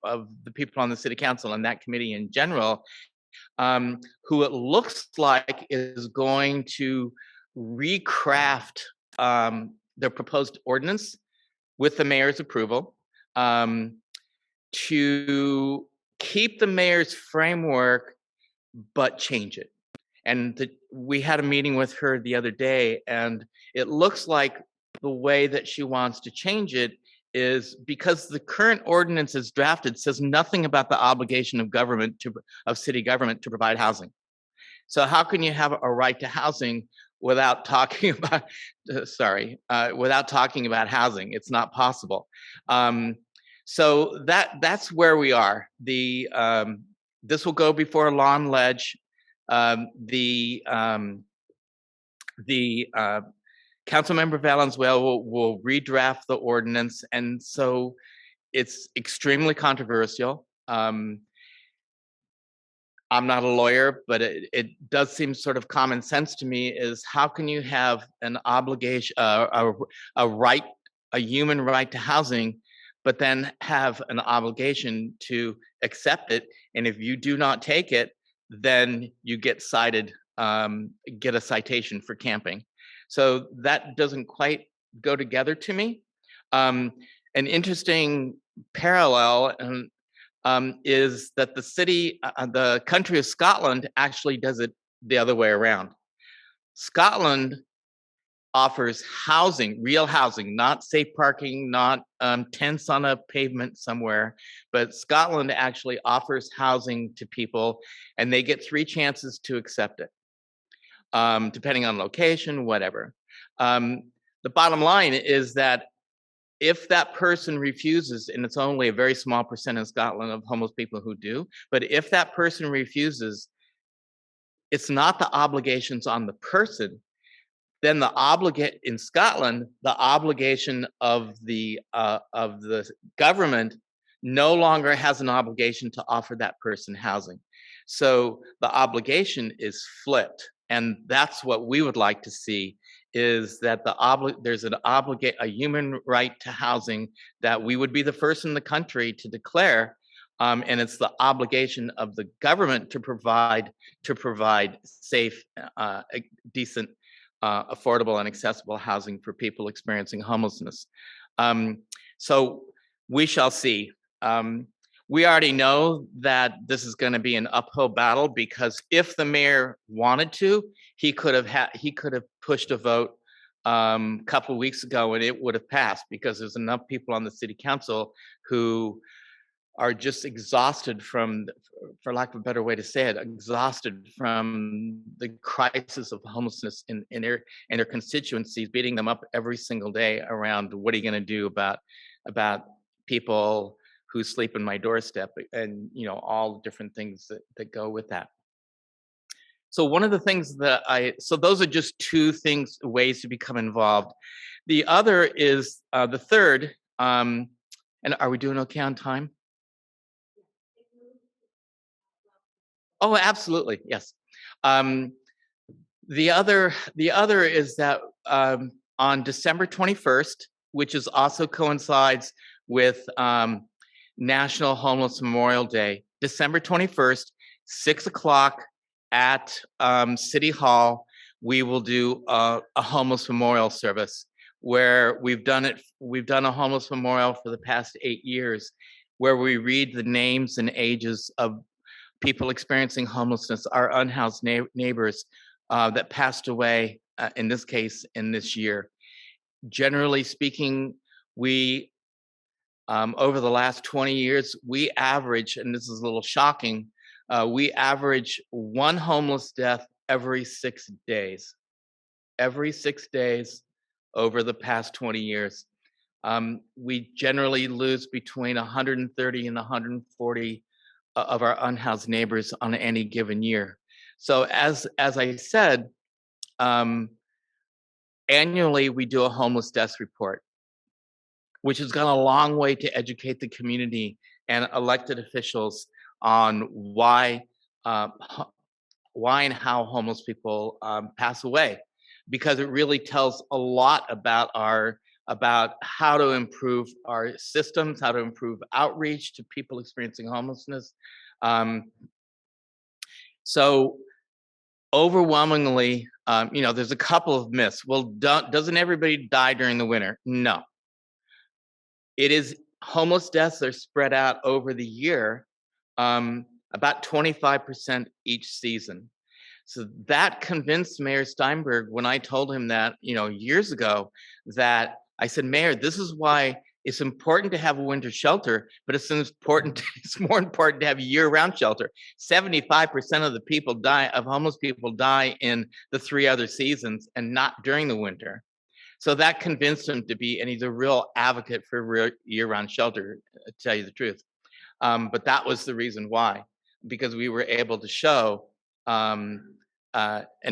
on the city council and that committee in general, who it looks like is going to recraft their proposed ordinance with the mayor's approval to keep the mayor's framework, but change it. And we had a meeting with her the other day, and it looks like the way that she wants to change it is because the current ordinance as drafted says nothing about the obligation of city government to provide housing. So how can you have a right to housing without talking about, without talking about housing? It's not possible. So that's where we are. This will go before Law and Leg. Councilmember Valenzuela will redraft the ordinance, and so it's extremely controversial. I'm not a lawyer, but it does seem sort of common sense to me, is how can you have an obligation, a human right to housing, but then have an obligation to accept it, and if you do not take it, then you get cited, get a citation for camping. So that doesn't quite go together to me. An interesting parallel is that the country of Scotland actually does it the other way around. Scotland offers housing, real housing, not safe parking, not tents on a pavement somewhere, but Scotland actually offers housing to people, and they get 3 chances to accept it, depending on location, whatever. The bottom line is that if that person refuses, and it's only a very small percent in Scotland of homeless people who do, but if that person refuses, it's not the obligations on the person. Then in Scotland, the obligation of the government no longer has an obligation to offer that person housing. So the obligation is flipped, and that's what we would like to see, is that there's a human right to housing that we would be the first in the country to declare, and it's the obligation of the government to provide safe, decent, affordable and accessible housing for people experiencing homelessness. So we shall see. We already know that this is going to be an uphill battle, because if the mayor wanted to, he could have pushed a vote a couple of weeks ago and it would have passed, because there's enough people on the city council who are just exhausted from, for lack of a better way to say it, exhausted from the crisis of homelessness in their constituencies, beating them up every single day around what are you going to do about people who sleep in my doorstep, and all the different things that go with that. So one of the things so those are just two ways to become involved. The other is the third, and are we doing okay on time? Oh, absolutely, yes. The other is that on December 21st, which is also coincides with National Homeless Memorial Day, December 21st, 6 o'clock at City Hall, we will do a homeless memorial service where we've done a homeless memorial for the past 8 years, where we read the names and ages of people experiencing homelessness, our unhoused neighbors that passed away, in this case, in this year. Generally speaking, we, over the last 20 years, we average, and this is a little shocking, we average one homeless death every 6 days. Every 6 days over the past 20 years. We generally lose between 130 and 140 of our unhoused neighbors on any given year. So as I said, annually we do a homeless deaths report, which has gone a long way to educate the community and elected officials on why and how homeless people pass away, because it really tells a lot about how to improve our systems, how to improve outreach to people experiencing homelessness. So overwhelmingly, there's a couple of myths. Well, doesn't everybody die during the winter? No. It is homeless deaths are spread out over the year, about 25% each season. So that convinced Mayor Steinberg when I told him that, years ago, that I said, Mayor, this is why it's important to have a winter shelter, but it's more important to have year-round shelter. 75% of homeless people die in the 3 other seasons and not during the winter. So that convinced him and he's a real advocate for year-round shelter, to tell you the truth. But that was the reason why, because we were able to show and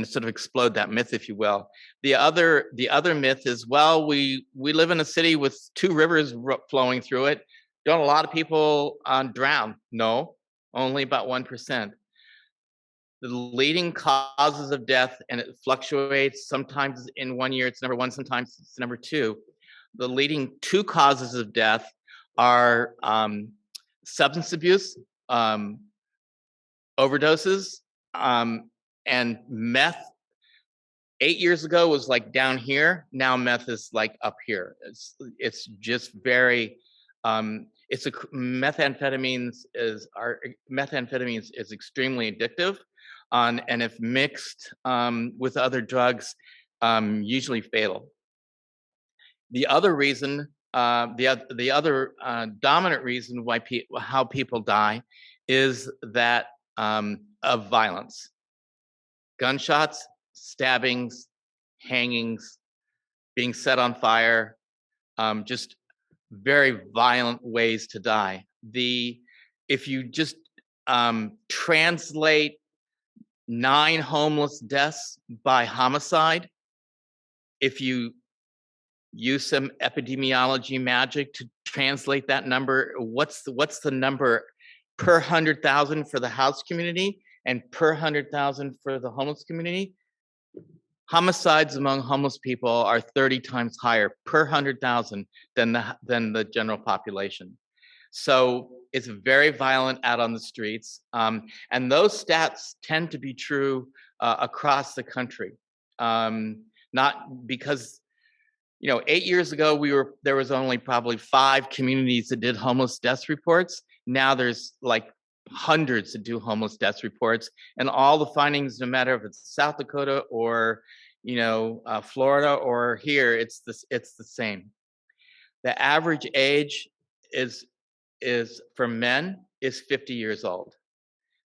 sort of explode that myth, if you will. The other myth is, well, we live in a city with 2 rivers flowing through it. Don't a lot of people drown? No, only about 1%. The leading causes of death, and it fluctuates. Sometimes in 1 year it's number 1, sometimes it's number 2. The leading 2 causes of death are substance abuse, overdoses, and meth. 8 years ago was like down here. Now meth is like up here. It's just very. Methamphetamines is extremely addictive, and if mixed with other drugs, usually fatal. The other reason, the other dominant reason why how people die is that of violence. Gunshots, stabbings, hangings, being set on fire, just very violent ways to die. If you just translate 9 homeless deaths by homicide, if you use some epidemiology magic to translate that number, what's the number per 100,000 for the house community and per 100,000 for the homeless community? Homicides among homeless people are 30 times higher per 100,000 than the general population. So it's very violent out on the streets, and those stats tend to be true across the country. Not because 8 years ago there was only probably 5 communities that did homeless deaths reports. Now there's like hundreds that do homeless deaths reports, and all the findings, no matter if it's South Dakota or Florida or here, it's the same. The average age is for men is 50 years old.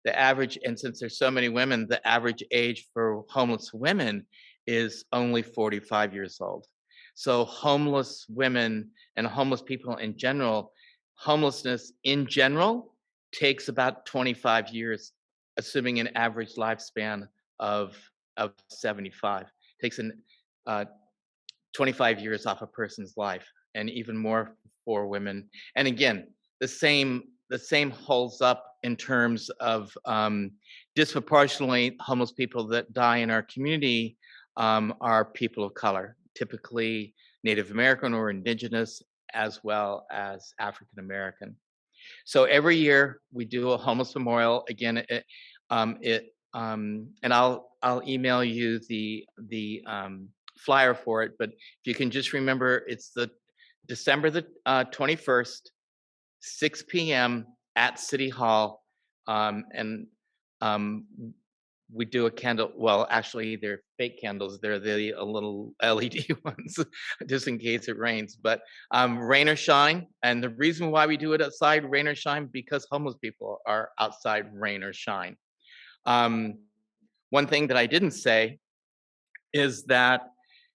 The average, and since there's so many women, the average age for homeless women is only 45 years old. So homeless women and homeless people in general, homelessness in general takes about 25 years, assuming an average lifespan of 75. Takes an 25 years off a person's life, and even more for women. And again, the same holds up in terms of disproportionately homeless people that die in our community are people of color, typically Native American or Indigenous, as well as African American. So every year we do a homeless memorial. Again, and I'll email you the flyer for it. But if you can just remember, it's the December the 21st, 6 p.m. at City Hall, and we do a candle. Well, actually, they're fake candles. They're the little LED ones, just in case it rains. But rain or shine, and the reason why we do it outside, rain or shine, because homeless people are outside, rain or shine. One thing that I didn't say is that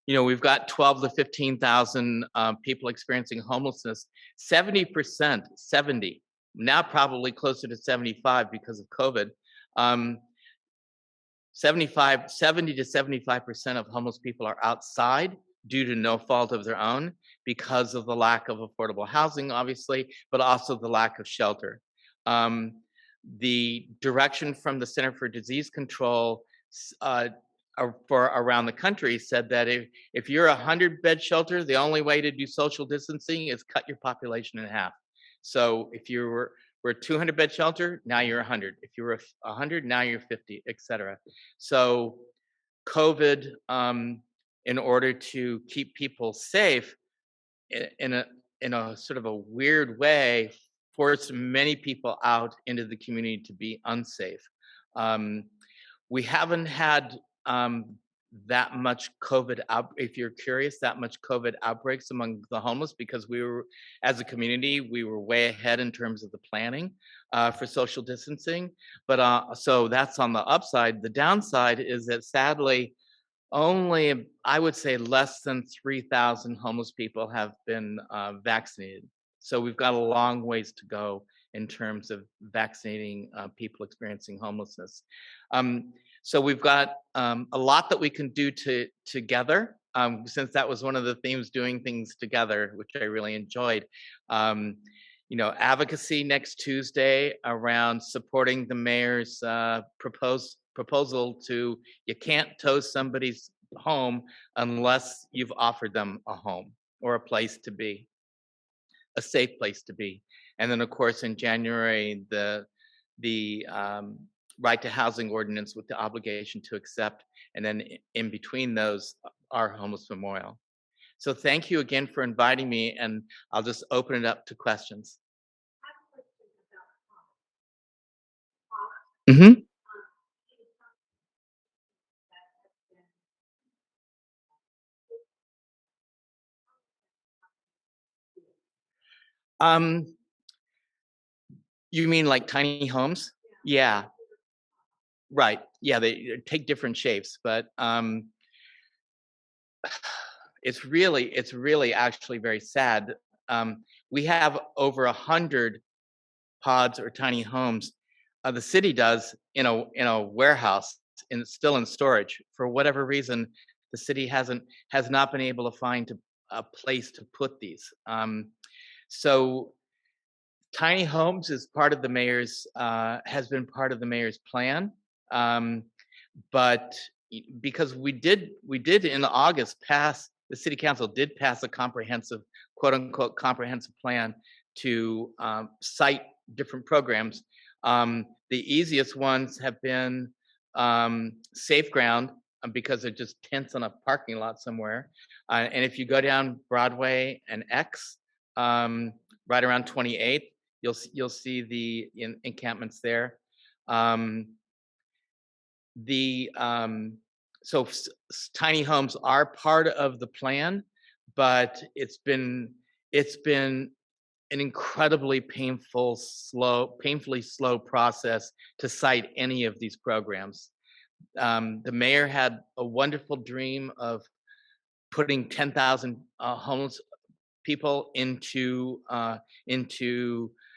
we've got 12 to 15,000 people experiencing homelessness. 70%, 70, now probably closer to 75 because of COVID. 70 to 75% of homeless people are outside due to no fault of their own because of the lack of affordable housing, obviously, but also the lack of shelter. The direction from the Center for Disease Control for around the country said that if you're a 100-bed shelter, the only way to do social distancing is cut your population in half. So if we're a 200-bed shelter, now you're 100. If you were 100, now you're 50, et cetera. So COVID, in order to keep people safe, in a sort of a weird way, forced many people out into the community to be unsafe. We haven't had that much COVID if you're curious, that much COVID outbreaks among the homeless, because as a community, we were way ahead in terms of the planning for social distancing. But so that's on the upside. The downside is that sadly, only, I would say, less than 3,000 homeless people have been vaccinated. So we've got a long ways to go in terms of vaccinating people experiencing homelessness. So we've got a lot that we can do together, since that was one of the themes, doing things together, which I really enjoyed. Advocacy next Tuesday around supporting the mayor's proposal to, you can't tow somebody's home unless you've offered them a home or a place to be, a safe place to be. And then, of course, in January, the right to housing ordinance with the obligation to accept, and then in between those, our homeless memorial. So thank you again for inviting me, and I'll just open it up to questions. Mm-hmm. You mean like tiny homes? Yeah. Right. Yeah, they take different shapes, but it's really actually very sad. We have over 100 pods or tiny homes. The city does in a warehouse, and still in storage. For whatever reason, the city has not been able to find a place to put these. So tiny homes is part of the mayor's has been part of the mayor's plan, but because we did in August pass, the city council did pass a comprehensive, quote unquote, comprehensive plan to cite different programs. The easiest ones have been Safe Ground, because they're just tents on a parking lot somewhere. And if you go down Broadway and X, right around 28th, you'll see the encampments there. So tiny homes are part of the plan, but it's been an incredibly painfully slow process to cite any of these programs. The mayor had a wonderful dream of putting 10,000 homeless people into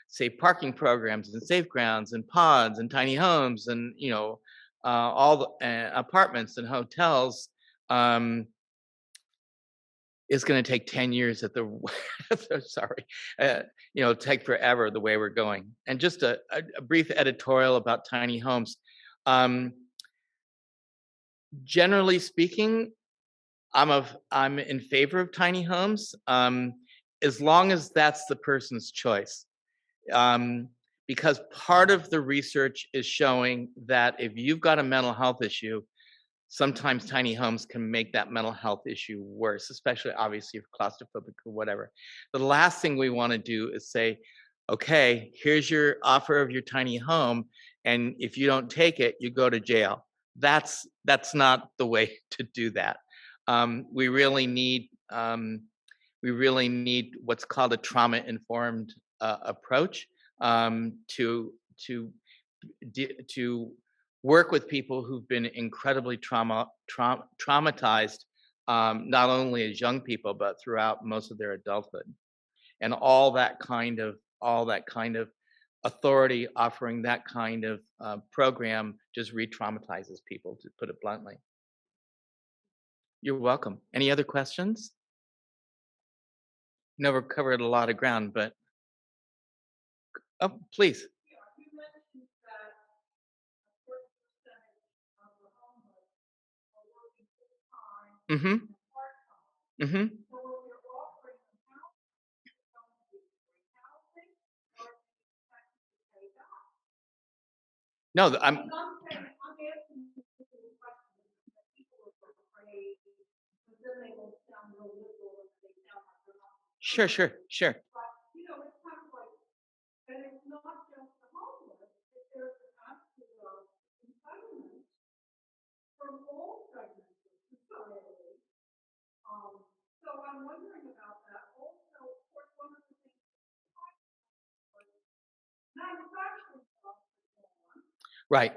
say parking programs and safe grounds and pods and tiny homes and all the apartments and hotels is going to take 10 years at the sorry take forever the way we're going. And just a brief editorial about tiny homes. Generally speaking, I'm in favor of tiny homes, as long as that's the person's choice. Because part of the research is showing that if you've got a mental health issue, sometimes tiny homes can make that mental health issue worse, especially obviously if claustrophobic or whatever. The last thing we want to do is say, okay, here's your offer of your tiny home, and if you don't take it, you go to jail. That's not the way to do that. We really need what's called a trauma-informed approach to work with people who've been incredibly traumatized, not only as young people but throughout most of their adulthood, and all that kind of authority offering that kind of program just re-traumatizes people, to put it bluntly. You're welcome. Any other questions? Never covered a lot of ground, but oh, please. Mm-hmm. Mm-hmm. No, I'm. Sure. Right.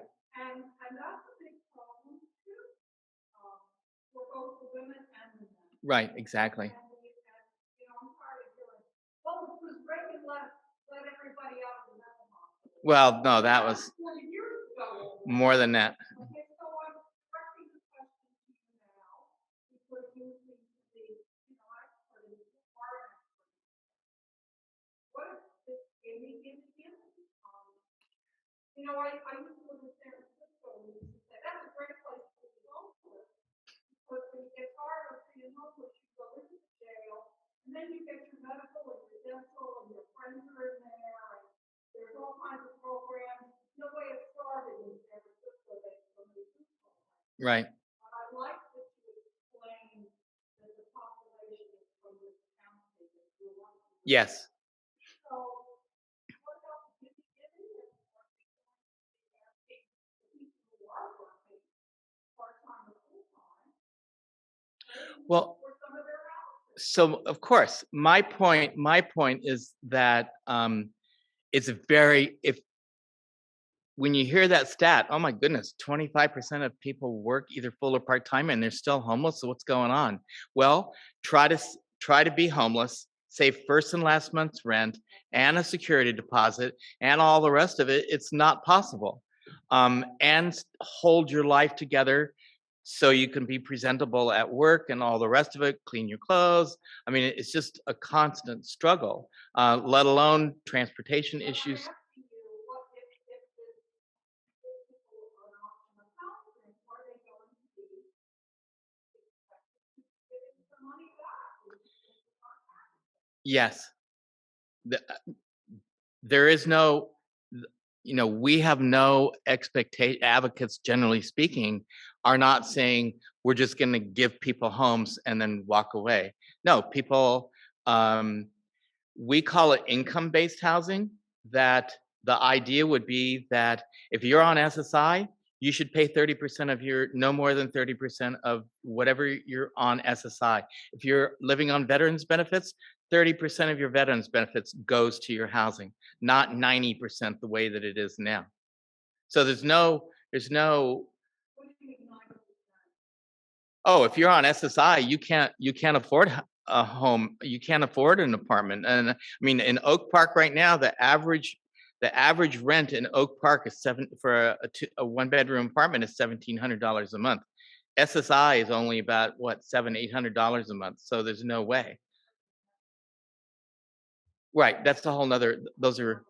Right, exactly. Well, no, that was more than that. Right. Yes. Well, so of course, my point is that it's very, if when you hear that stat, oh my goodness, 25% of people work either full or part-time and they're still homeless. So what's going on? Well, try to be homeless, save first and last month's rent and a security deposit and all the rest of it. It's not possible. And hold your life together so you can be presentable at work and all the rest of it, clean your clothes. I mean, it's just a constant struggle, let alone transportation issues. Yes. There is no, we have no expectation. Advocates, generally speaking, are not saying we're just going to give people homes and then walk away. No, people, we call it income-based housing. That the idea would be that if you're on SSI, you should pay 30% of no more than 30% of whatever you're on SSI. If you're living on veterans benefits, 30% of your veterans benefits goes to your housing, not 90% the way that it is now. So there's no, oh, if you're on SSI, you can't afford a home. You can't afford an apartment. And I mean, in Oak Park right now, the average rent in Oak Park is a one-bedroom apartment is $1,700 a month. SSI is only about what, $700-800 a month. So there's no way. Right. That's the whole nother. Those are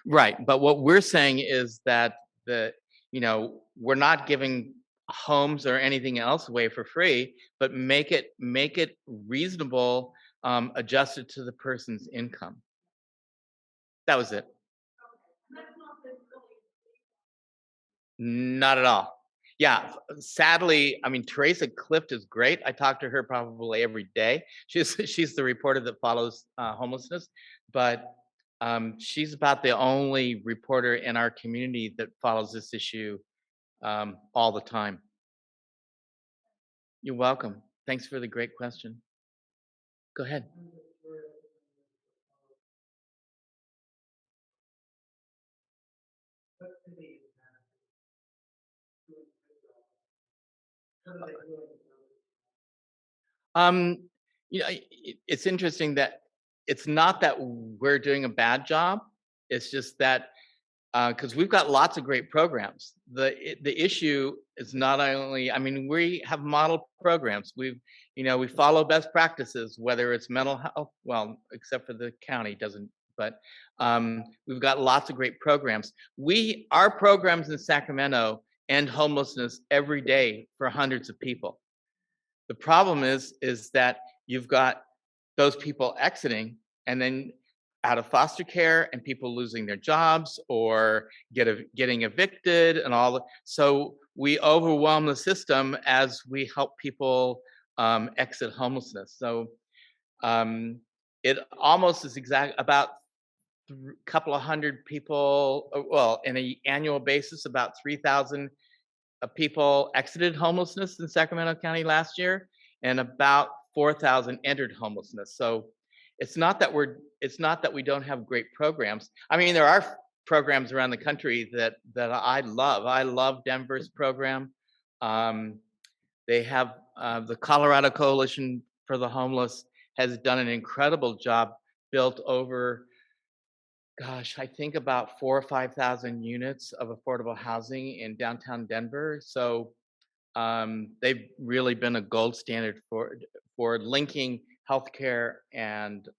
right. But what we're saying is that we're not giving homes or anything else away for free, but make it reasonable, adjusted to the person's income. That was it. Not at all. Yeah, sadly, I mean, Teresa Clift is great. I talk to her probably every day. She's the reporter that follows homelessness, but she's about the only reporter in our community that follows this issue all the time. You're welcome. Thanks for the great question. Go ahead. Um, it's interesting that it's not that we're doing a bad job. It's just that because we've got lots of great programs. The issue is not only, I mean, we have model programs. We follow best practices, whether it's mental health, well, except for the county doesn't, but we've got lots of great programs. Our programs in Sacramento end homelessness every day for hundreds of people. The problem is that you've got those people exiting and then out of foster care and people losing their jobs or getting evicted and all. So we overwhelm the system as we help people exit homelessness. So it almost is about a couple of hundred people. Well, in an annual basis, about 3,000 people exited homelessness in Sacramento County last year, and about 4,000 entered homelessness. So it's not that we don't have great programs. I mean, there are programs around the country that I love. I love Denver's program. They have the Colorado Coalition for the Homeless has done an incredible job, built over, gosh, I think about 4,000 or 5,000 units of affordable housing in downtown Denver. So they've really been a gold standard for linking healthcare and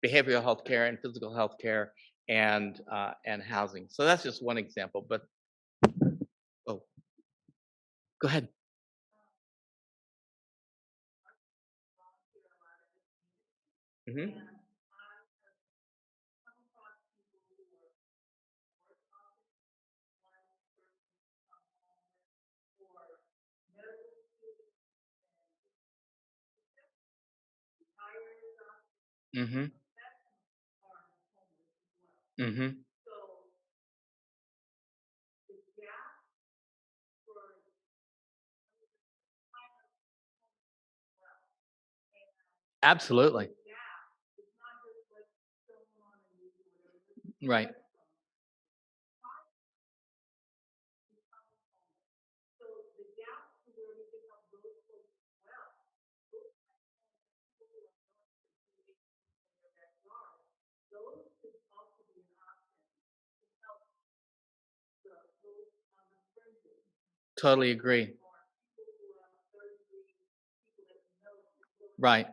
behavioral healthcare and physical healthcare and housing. So that's just one example. But oh, go ahead. Hmm. Hmm. Hmm. Absolutely. Right. Totally agree. Right.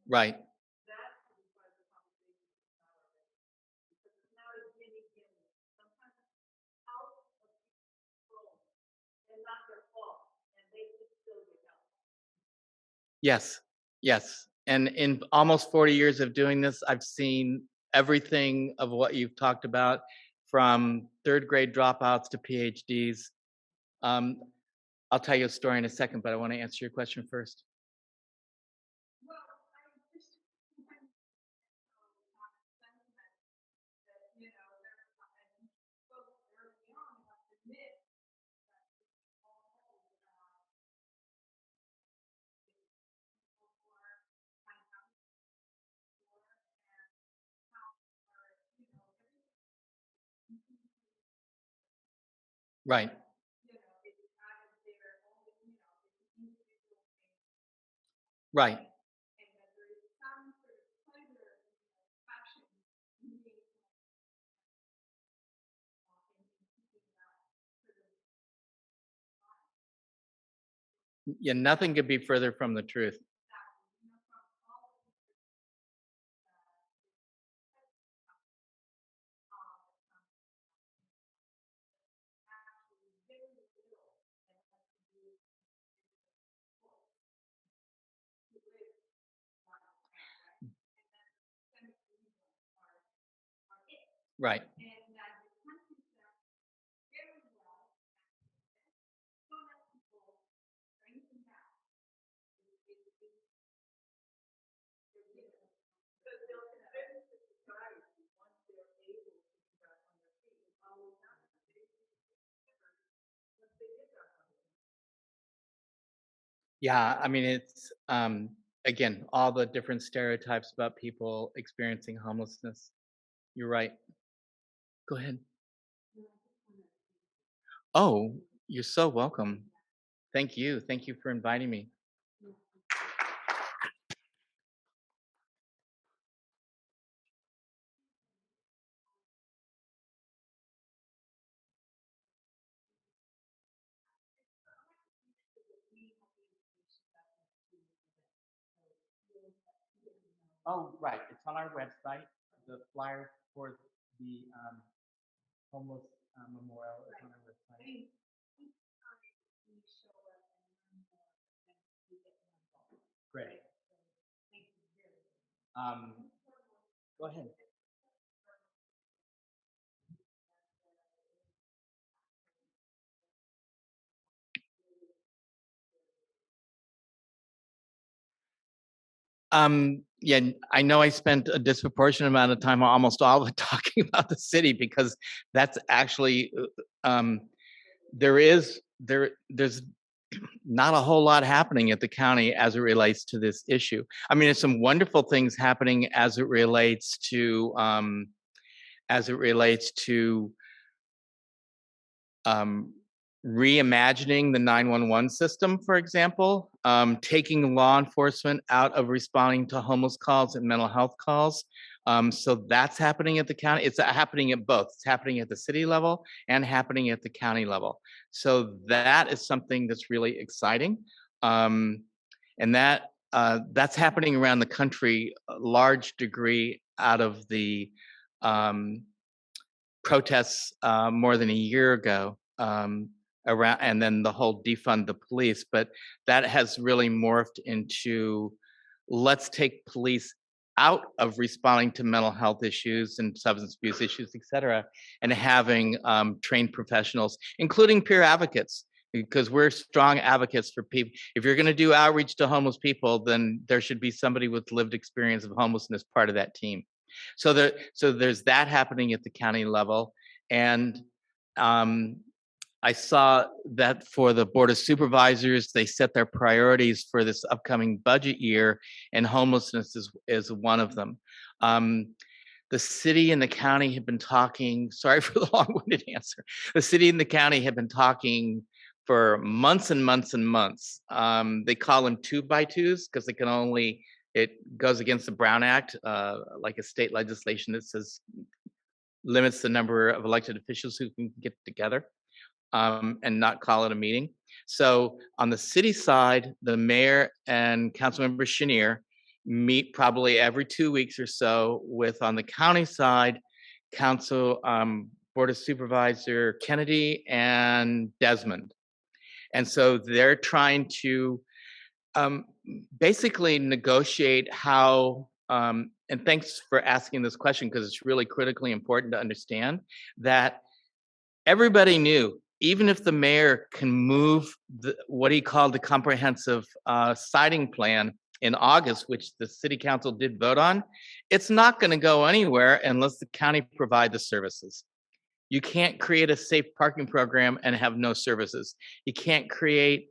Right. Yes. Yes. And in almost 40 years of doing this, I've seen everything of what you've talked about, from third grade dropouts to PhDs. Um, I'll tell you a story in a second, but I want to answer your question first. Right. Right. Yeah, nothing could be further from the truth. Right. Yeah, I mean, it's again, all the different stereotypes about people experiencing homelessness. You're right. Go ahead. Oh, you're so welcome. Thank you. Thank you for inviting me. Oh, right. It's on our website. The flyer for the homeless memorial is on our website. Great. Um, Go ahead. Yeah, I know I spent a disproportionate amount of time, almost all of it, talking about the city because that's actually there's not a whole lot happening at the county as it relates to this issue. I mean, there's some wonderful things happening as it relates to um, reimagining the 911 system, for example, taking law enforcement out of responding to homeless calls and mental health calls. So that's happening at the county. It's happening at both. It's happening at the city level and happening at the county level. So that is something that's really exciting. Um, and that's happening around the country, a large degree out of the um, protests more than a year ago around, and then the whole defund the police. But that has really morphed into let's take police out of responding to mental health issues and substance abuse issues, et cetera, and having trained professionals, including peer advocates, because we're strong advocates for people. If you're going to do outreach to homeless people, then there should be somebody with lived experience of homelessness part of that team. So there's that happening at the county level, and um, I saw that for the Board of Supervisors, they set their priorities for this upcoming budget year, and homelessness is one of them. The city and the county have been talking. Sorry for the long-winded answer. The city and the county have been talking for months and months and months. They call them 2x2s because they can only. It goes against the Brown Act, like a state legislation that says limits the number of elected officials who can get together and not call it a meeting. So on the city side, the mayor and Councilmember Chenier meet probably every 2 weeks or so. With on the county side, Council Board of Supervisor Kennedy and Desmond, and so they're trying to um, basically negotiate how. And thanks for asking this question because it's really critically important to understand that everybody knew, even if the mayor can move what he called the comprehensive siding plan in August, which the city council did vote on, it's not going to go anywhere unless the county provide the services. You can't create a safe parking program and have no services. You can't create,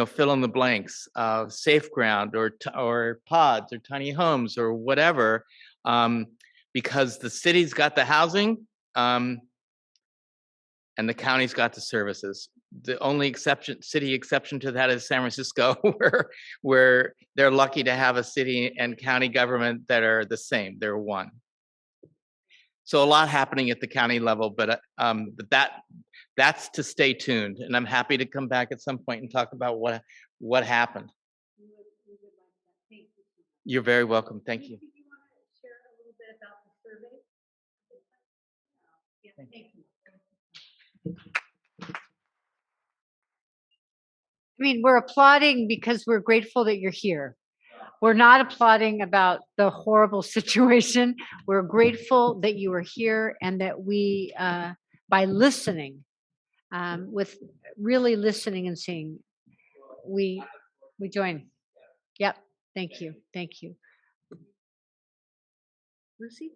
fill in the blanks, safe ground or pods or tiny homes or whatever, because the city's got the housing. and the county's got the services. The only city exception to that is San Francisco, where they're lucky to have a city and county government that are the same. They're one. So a lot happening at the county level, but that's to stay tuned. And I'm happy to come back at some point and talk about what happened. You're very welcome. Thank you. Did you want to share a little bit about the survey? Yeah, thank you. I mean, we're applauding because we're grateful that you're here. We're not applauding about the horrible situation. We're grateful that you are here and that we, by listening, with really listening and seeing, we join. Yep. Thank you. Thank you. Lucy?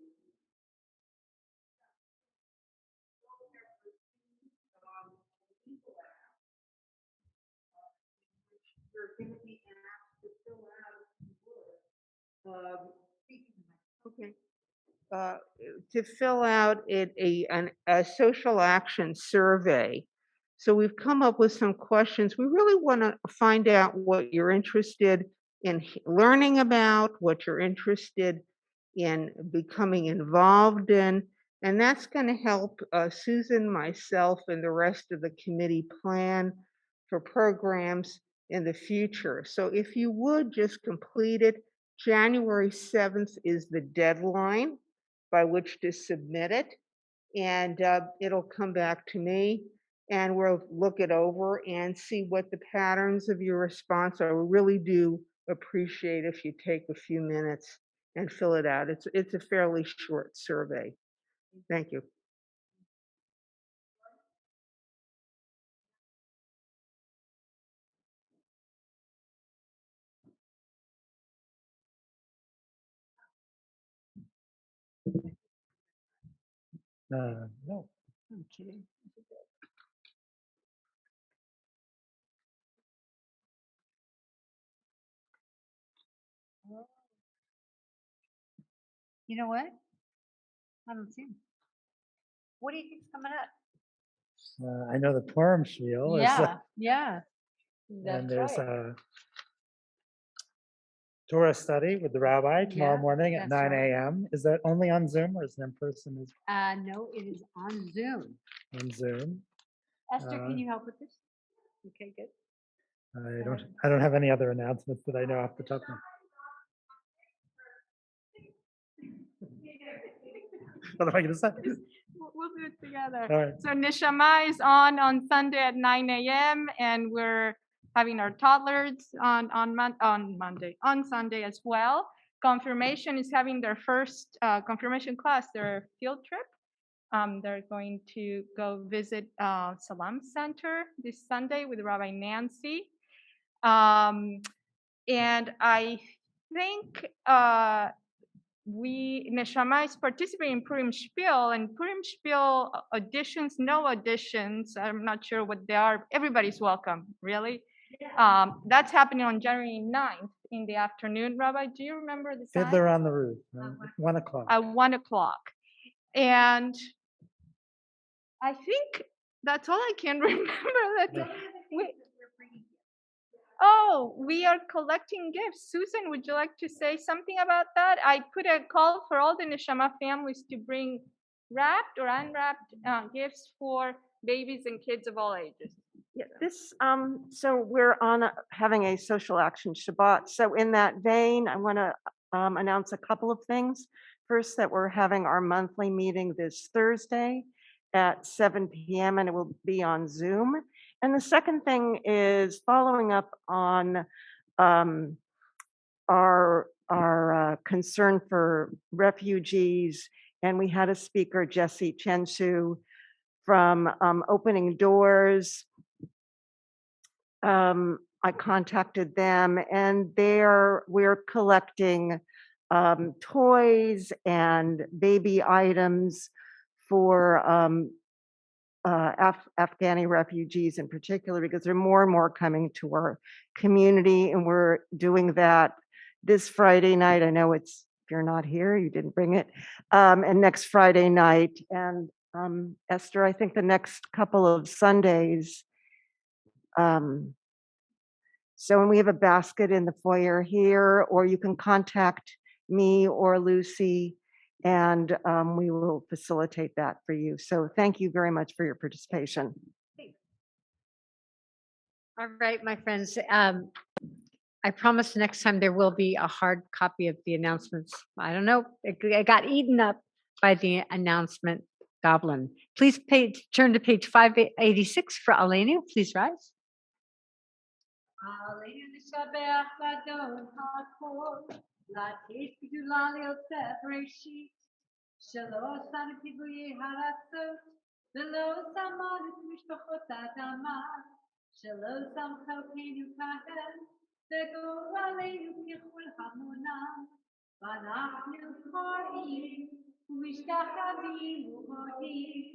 Okay. To fill out a social action survey. So we've come up with some questions. We really want to find out what you're interested in learning about, what you're interested in becoming involved in, and that's going to help Susan, myself, and the rest of the committee plan for programs in the future. So if you would just complete it, January 7th is the deadline by which to submit it, and it'll come back to me, and we'll look it over and see what the patterns of your response are. We really do appreciate if you take a few minutes and fill it out. It's a fairly short survey. Thank you. No. Okay. You know what? I don't see him. What do you think's coming up? I know the Purim spiel is, Yeah. and That's there's right. a Torah study with the rabbi tomorrow Yeah, morning at that's 9 right. a.m. Is that only on Zoom or is it in person No, it is on Zoom. on Zoom? Esther, Uh, can you help with this? Okay, good. I don't have any other announcements that I know off the top of my What am I going to say? We'll do it together. All right. So Neshama is on Sunday at 9 a.m. and we're having our toddlers on Sunday as well. Confirmation is having their first confirmation class, their field trip. They're going to go visit Shalom Center this Sunday with Rabbi Nancy. And I think Neshama is participating in Purim Spiel, and Purim Spiel auditions, no auditions, I'm not sure what they are. Everybody's welcome, really. That's happening on January 9th in the afternoon. Rabbi, do you remember the time? Fiddler on the Roof, 1 o'clock. At 1 o'clock. And I think that's all I can remember. We are collecting gifts. Susan, would you like to say something about that? I put a call for all the Neshama families to bring wrapped or unwrapped gifts for babies and kids of all ages. Yeah, so we're having a social action Shabbat. So in that vein, I want to announce a couple of things. First, that we're having our monthly meeting this Thursday at 7 p.m. and it will be on Zoom. And the second thing is following up on our concern for refugees. And we had a speaker, Jesse Chensu, from Opening Doors. I contacted them, and we're collecting toys and baby items for Afghani refugees in particular, because there are more and more coming to our community, and we're doing that this Friday night. I know if you're not here, you didn't bring it, and next Friday night, and Esther, I think the next couple of Sundays, so when we have a basket in the foyer here, or you can contact me or Lucy, and we will facilitate that for you. So thank you very much for your participation. All right, my friends. I promise next time there will be a hard copy of the announcements. I don't know. It got eaten up by the announcement goblin. Please turn to page 586 for Alenu. Please rise. Alenu nishabech ladon hakol, latis b'dula lioteh breshit, shelo san kibuye haratzot, velo saman et mishpachot adama, shelo sam chalkeinu kahen, vego alenu kichul hamonam, v'anachnu korim, u'mishtachavim u'modim,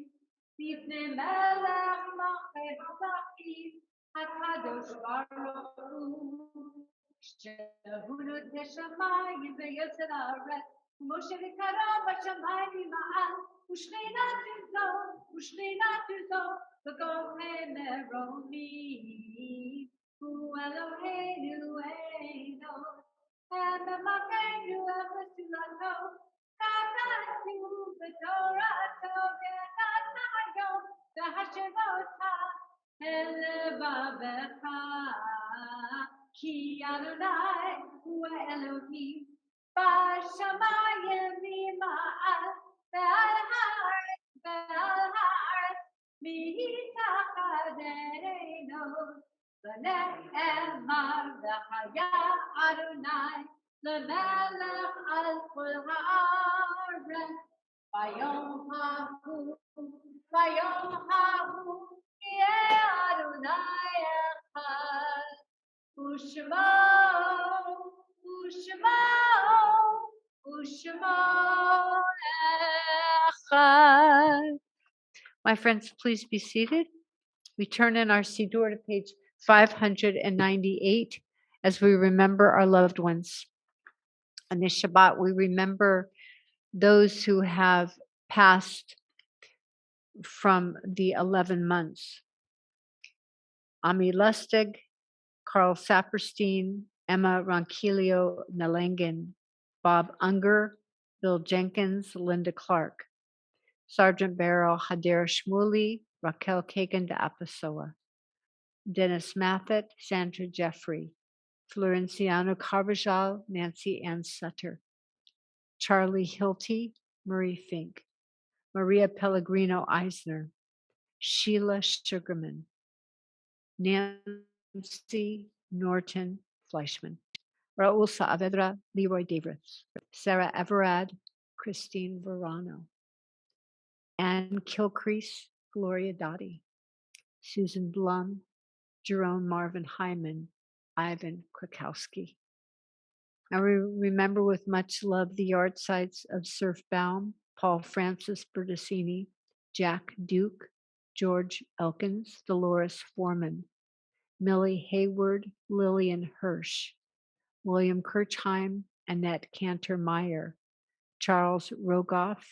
b'ifnei melech malchei hamachim, HaKadosh Baruch Hu, Shehu notei shamayim v'yotzer haaretz, Moshe v'kara b'shamayim ma'al, u'shchina tuzo, v'gohem meromim, Hu Eloheinu Eino, Ememakenu Emesulato, Katatu b'torato v'chatayom v'hashemotah, Elevavecha, Ki Adonai Hu Elohim, B'shamayim v'ma'al, ve'al haaretz mitachad ereino, v'ne'emar v'chaya Adonai lemelech al kol haaretz, Vayom hahu, Yeh Adonai echad, U'shemo echad. My friends, please be seated. We turn in our Siddur to page 598 as we remember our loved ones. On this Shabbat, we remember those who have passed from the 11 months. Ami Lustig, Carl Saperstein, Emma Ronquillo Nalangin, Bob Unger, Bill Jenkins, Linda Clark, Sergeant Beryl Hadera Shmuley, Raquel Kagan de Apasoa, Dennis Mathit, Sandra Jeffrey, Florenciano Carvajal, Nancy Ann Sutter, Charlie Hilty, Marie Fink, Maria Pellegrino Eisner, Sheila Sugarman, Nancy Norton Fleischman, Raul Saavedra, Leroy Davis, Sarah Everard, Christine Verano, Anne Kilcrease, Gloria Dottie, Susan Blum, Jerome Marvin Hyman, Ivan Krakowski. I remember with much love the yard sites of Surf Baum, Paul Francis Bertocini, Jack Duke, George Elkins, Dolores Foreman, Millie Hayward, Lillian Hirsch, William Kirchheim, Annette Cantor Meyer, Charles Rogoff,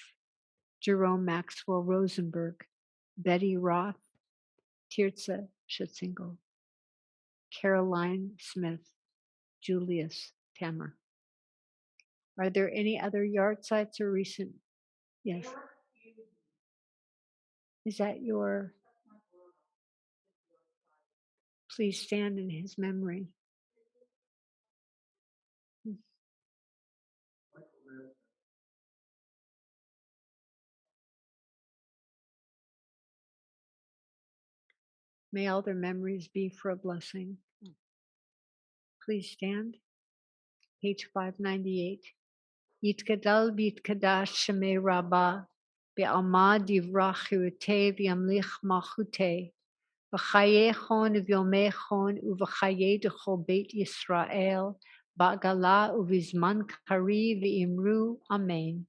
Jerome Maxwell Rosenberg, Betty Roth, Tirza Schutzingle, Caroline Smith, Julius Tammer. Are there any other yard sites or recent? Yes. Is that your? Please stand in his memory. May all their memories be for a blessing. Please stand. Page 598. Yitkadal v'yitkadash shemei Rabbah, be'alma divrach chirutei v'yamlich malchutei, v'chayechon v'yomechon u'v'chaye d'chol beit Yisrael, ba'gala u'vizman kari v'imru amen.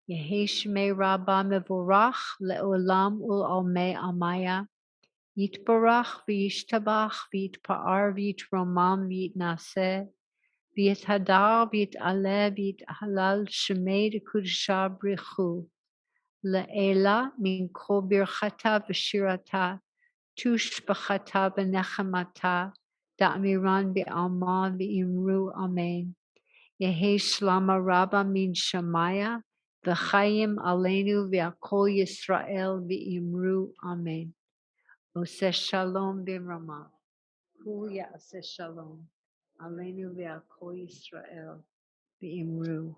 Yehi shemei Rabbah mevorach le'olam ul'almei amaya, yitbarach v'yishtabach v'yitpa'ar v'yitromam v'yitnaseh, v'yithadar v'yit'aleh v'yit'halal shemei d'kudshah brichu, Le'ela min kol birchata v'shirata, tushbachata v'nechamata, da'amiran bi'alma v'imru amen. Yehi shlama rabba min shamaya, v'chayim aleinu v'akol Yisrael v'imru amen. Oseh shalom b'rama. Hu ya'aseh shalom. Aleinu v'akol Yisrael v'imru.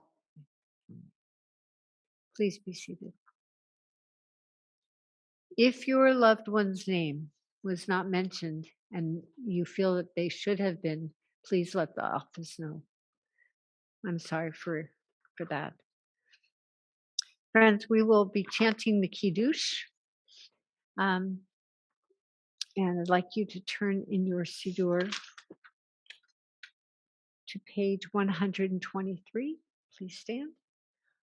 Please be seated. If your loved one's name was not mentioned and you feel that they should have been, please let the office know. I'm sorry for that. Friends, we will be chanting the Kiddush. And I'd like you to turn in your Siddur to page 123. Please stand.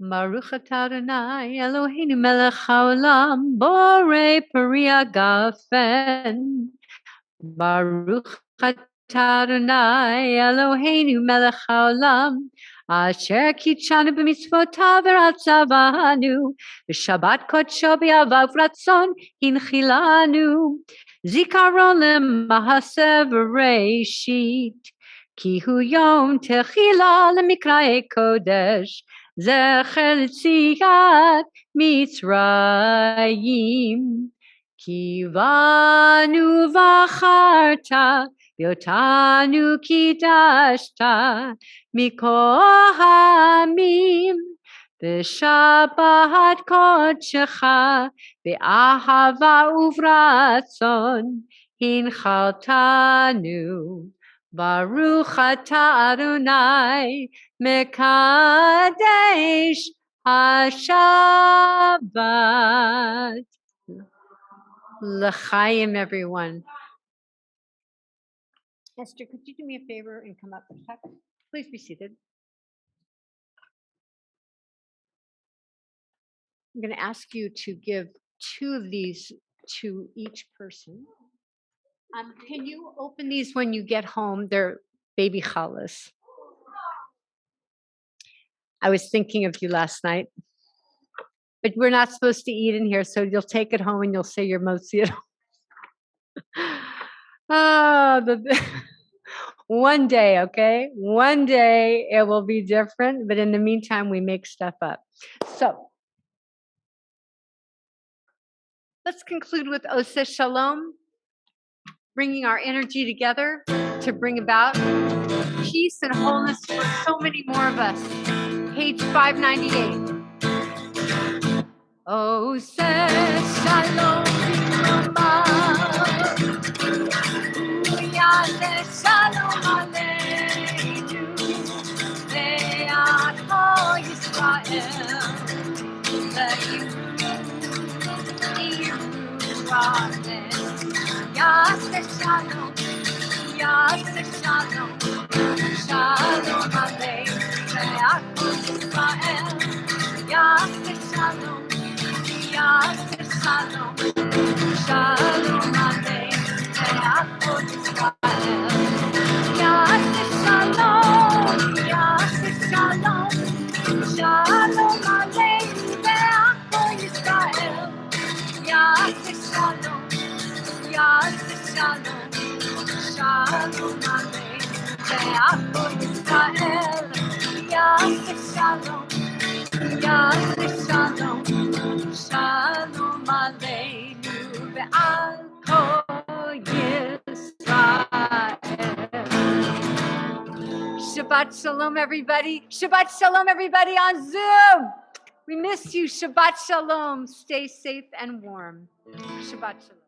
Baruch atah Adonai Eloheinu melech haolam borei peri hagafen. Baruch atah Adonai Eloheinu melech haolam asher kitshanu b'mitzvotav v'ratzavanu v'shabbat kodsho b'yavav ratzon hinchilanu zikaron lemahaseh v'reishit ki hu yom techila lemikra'ei kodesh zecher l'tziat Mitzrayim ki vanu v'acharta v'otanu kidashta mikol ha'amim v'shabbat kodshecha v'ahava uvratzon hinchaltanu Baruch atah Adonai mekadesh haShabbat. L'chaim, everyone. Esther, could you do me a favor and come up and talk? Please be seated. I'm going to ask you to give 2 of these to each person. Can you open these when you get home? They're baby challahs. I was thinking of you last night, but we're not supposed to eat in here, so you'll take it home and you'll say your motzi at home. One day, okay? One day it will be different, but in the meantime, we make stuff up. So let's conclude with Oseh Shalom, bringing our energy together to bring about peace and wholeness for so many more of us. Page 598. Oseh Shalom Yaseh Shalom Aleinu Ve'ato Yisrael Yaseh Shalom Shalom Aleinu Ve'ato Yisrael Yaseh Shalom Shalom Aleinu Ve'ato Yisrael Yaseh Shalom Shalom Aleinu Ve'ato Yisrael Yaseh Shalom Shalom Aleinu Ve'ato Yisrael Yaseh Shalom Shalom Aleinu Ve'ato Yisrael. Shabbat Shalom, everybody. Shabbat Shalom, everybody on Zoom. We miss you. Shabbat Shalom. Stay safe and warm. Shabbat Shalom.